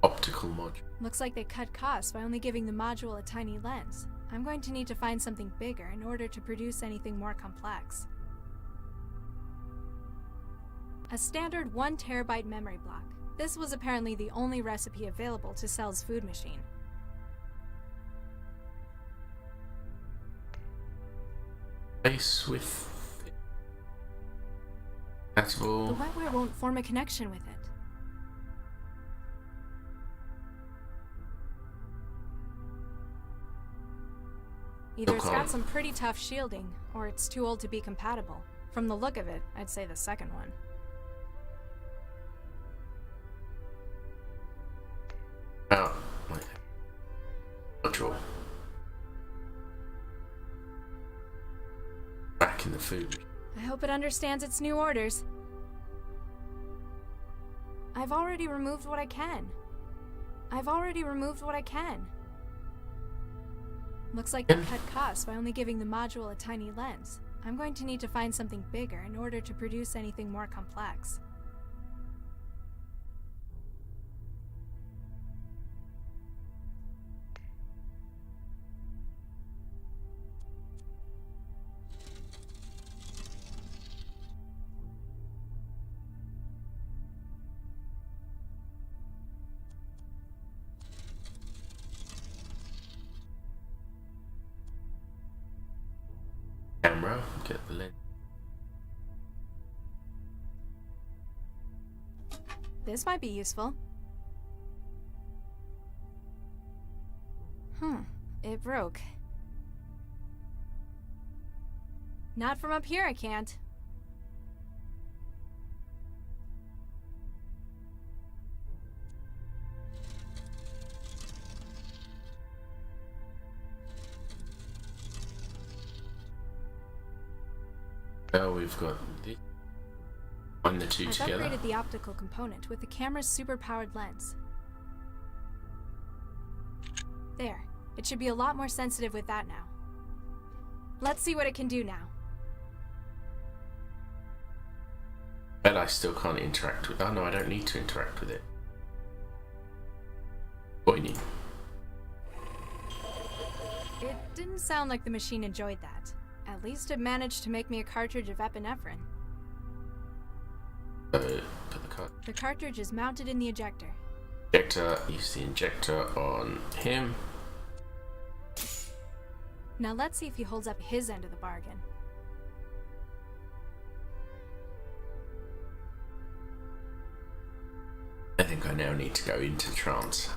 Optical module. Looks like they cut costs by only giving the module a tiny lens. I'm going to need to find something bigger in order to produce anything more complex. A standard 1 terabyte memory block. This was apparently the only recipe available to Cell's food machine. Base with... compatible. The WetWare won't form a connection with it. Either it's got some pretty tough shielding, or it's too old to be compatible. From the look of it, I'd say the second one. Oh, wait. Module. Back in the food. I hope it understands its new orders. I've already removed what I can. Looks like they cut costs by only giving the module a tiny lens. I'm going to need to find something bigger in order to produce anything more complex. Camera, get the lens. This might be useful. It broke. Not from up here, I can't. Oh, we've got this. Find the two I've together. upgraded the optical component with the camera's super-powered lens. There. It should be a lot more sensitive with that now. Let's see what it can do now. Bet I still can't interact with. Oh no, I don't need to interact with it. What do you need? It didn't sound like the machine enjoyed that. At least it managed to make me a cartridge of epinephrine. Put the card. The cartridge is mounted in the ejector. Injector. Use the injector on him. Now let's see if he holds up his end of the bargain. I think I now need to go into trance.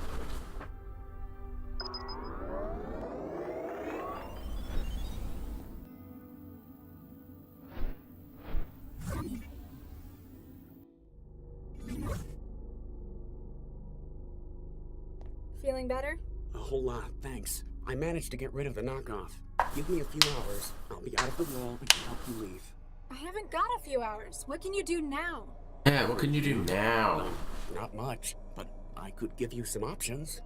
Feeling better? A whole lot, thanks. I managed to get rid of the knockoff. Give me a few hours. I'll be out of the wall and can help you leave. I haven't got a few hours. What can you do now? Yeah, what can you do now? Not much, but I could give you some options.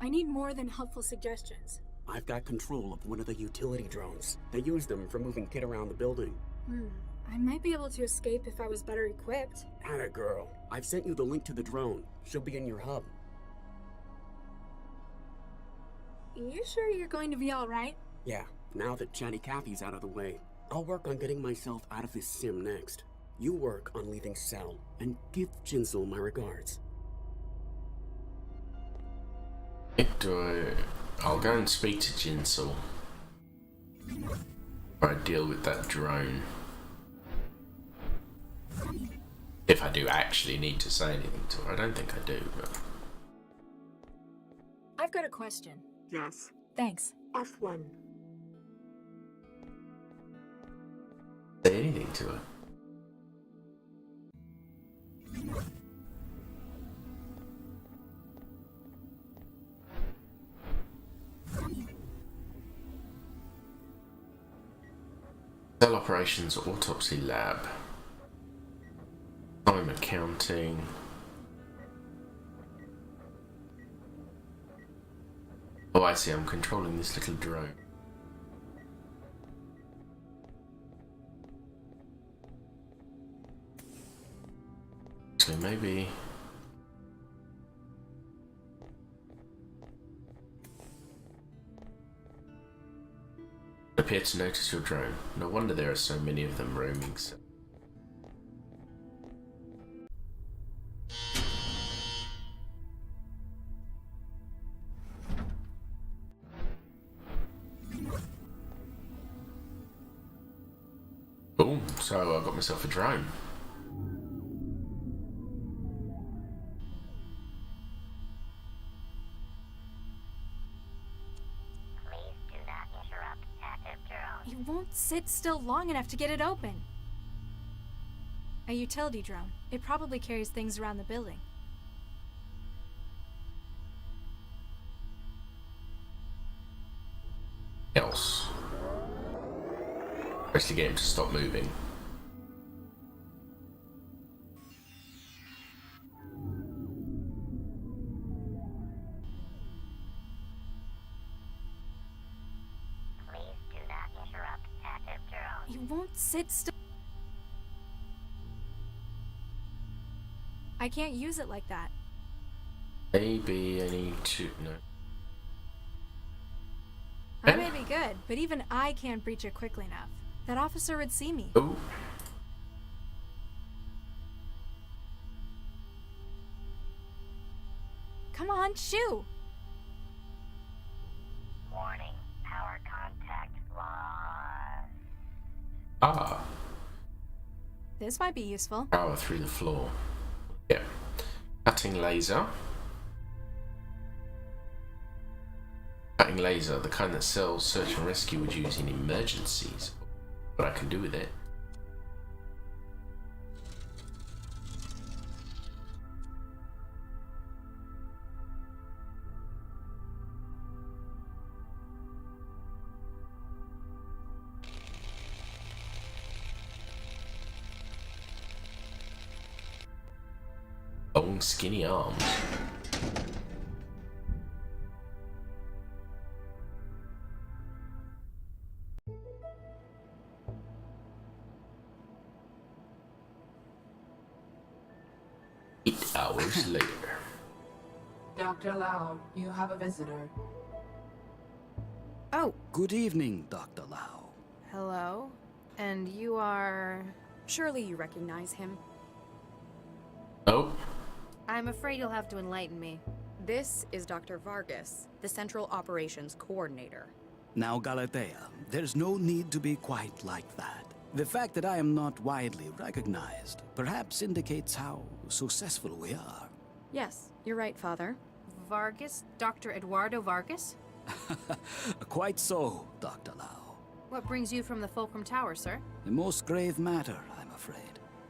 I need more than helpful suggestions. I've got control of one of the utility drones. They use them for moving kit around the building. I might be able to escape if I was better equipped. Atta girl. I've sent you the link to the drone. She'll be in your hub. You sure you're going to be alright? Yeah, now that Chatty Cathy's out of the way, I'll work on getting myself out of this sim next. You work on leaving Cell, and give Jinsel my regards. I'll go and speak to Jinsel. Or I deal with that drone. If I do actually need to say anything to her. I don't think I do, but... I've got a question. Yes. Thanks. F1. Say anything to her. Cell Operations Autopsy Lab. Time accounting. Oh, I see, I'm controlling this little drone. So maybe... Appear to notice your drone. No wonder there are so many of them roaming. Boom, so I got myself a drone. You won't sit still long enough to get it open. A utility drone. It probably carries things around the building. Else. Press the game to stop moving. You won't sit still. I can't use it like that. Maybe I need to... no. I may be good, but even I can't breach it quickly enough. That officer would see me. Oh. Come on, shoo! Warning, power contact lost. Ah. This might be useful. Power through the floor. Yeah. Cutting laser. Cutting laser, the kind that Cell's search and rescue would use in emergencies. What I can do with it. long, skinny arms. Hours later. Dr. Lau, you have a visitor. Oh. Good evening, Dr. Lau. Hello? And you are... Surely you recognize him. Oh. I'm afraid you'll have to enlighten me. This is Dr. Vargas, the Central Operations Coordinator. Now, Galatea, there's no need to be quite like that. The fact that I am not widely recognized perhaps indicates how successful we are. Yes, you're right, Father. Vargas? Dr. Eduardo Vargas? Quite so, Dr. Lau. What brings you from the Fulcrum Tower, sir? A most grave matter, I'm afraid.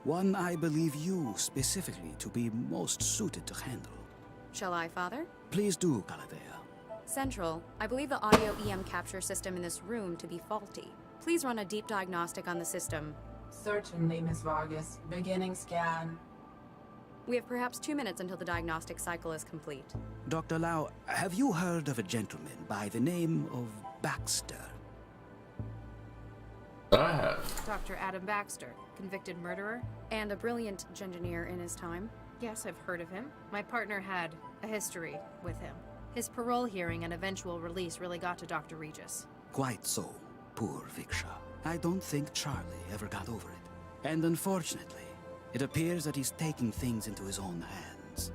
One I believe you specifically to be most suited to handle. Shall I, Father? Please do, Galatea. Central, I believe the audio EM capture system in this room to be faulty. Please run a deep diagnostic on the system. Certainly, Miss Vargas. Beginning scan. We have perhaps 2 minutes until the diagnostic cycle is complete. Dr. Lau, have you heard of a gentleman by the name of Baxter? I have. Dr. Adam Baxter, convicted murderer? And a brilliant engineer in his time. Yes, I've heard of him. My partner had a history with him. His parole hearing and eventual release really got to Dr. Regis. Quite so. Poor Viksha. I don't think Charlie ever got over it. And unfortunately, it appears that he's taking things into his own hands.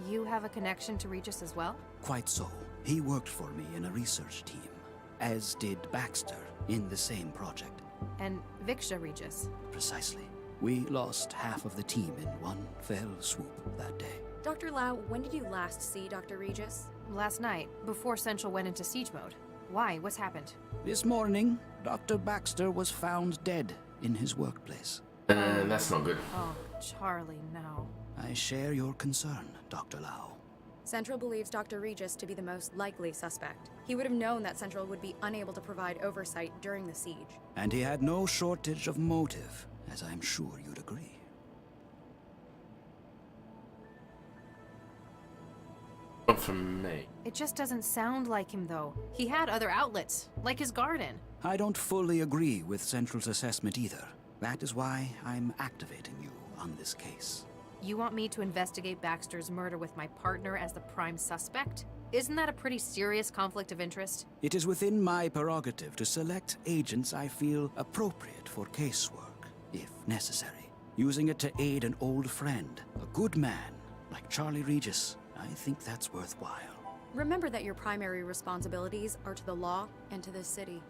You have a connection to Regis as well? Quite so. He worked for me in a research team, as did Baxter in the same project. And Viksha Regis? Precisely. We lost half of the team in one fell swoop that day. Dr. Lau, when did you last see Dr. Regis? Last night, before Central went into siege mode. Why? What's happened? This morning, Dr. Baxter was found dead in his workplace. That's not good. Oh, Charlie, no. I share your concern, Dr. Lau. Central believes Dr. Regis to be the most likely suspect. He would have known that Central would be unable to provide oversight during the siege. And he had no shortage of motive, as I'm sure you'd agree. Not from me. It just doesn't sound like him, though. He had other outlets, like his garden. I don't fully agree with Central's assessment either. That is why I'm activating you on this case. You want me to investigate Baxter's murder with my partner as the prime suspect? Isn't that a pretty serious conflict of interest? It is within my prerogative to select agents I feel appropriate for casework, if necessary. Using it to aid an old friend, a good man, like Charlie Regis, I think that's worthwhile. Remember that your primary responsibilities are to the law and to this city.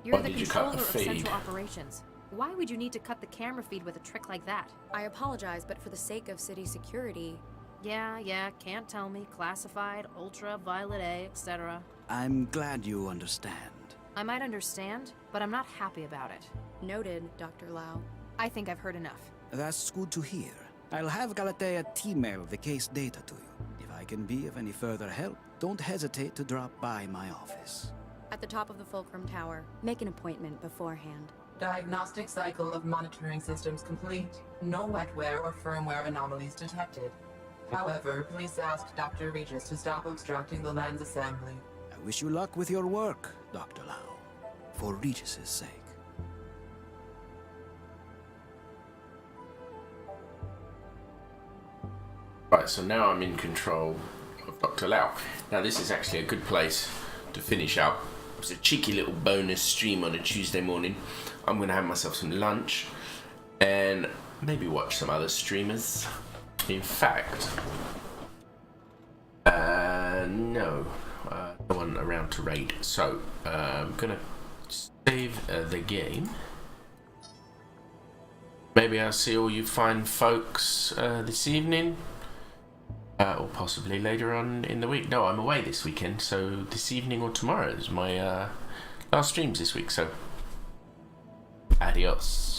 You're the controller of Central Operations. Why would you need to cut the camera feed with a trick like that? I apologize, but for the sake of city security... Yeah, can't tell me. Classified, ultraviolet A, etc. I'm glad you understand. I might understand, but I'm not happy about it. Noted, Dr. Lau. I think I've heard enough. That's good to hear. I'll have Galatea email the case data to you. If I can be of any further help, don't hesitate to drop by my office. At the top of the Fulcrum Tower. Make an appointment beforehand. Diagnostic cycle of monitoring systems complete. No wetware or firmware anomalies detected. However, please ask Dr. Regis to stop obstructing the lens assembly. I wish you luck with your work, Dr. Lau. For Regis's sake. Right, so now I'm in control of Dr. Lau. Now this is actually a good place to finish up. It's a cheeky little bonus stream on a Tuesday morning. I'm going to have myself some lunch and maybe watch some other streamers. In fact, no one around to raid. So I'm going to save the game. Maybe I'll see all you fine folks this evening. Or possibly later on in the week. No, I'm away this weekend, so this evening or tomorrow is my last streams this week, so adios.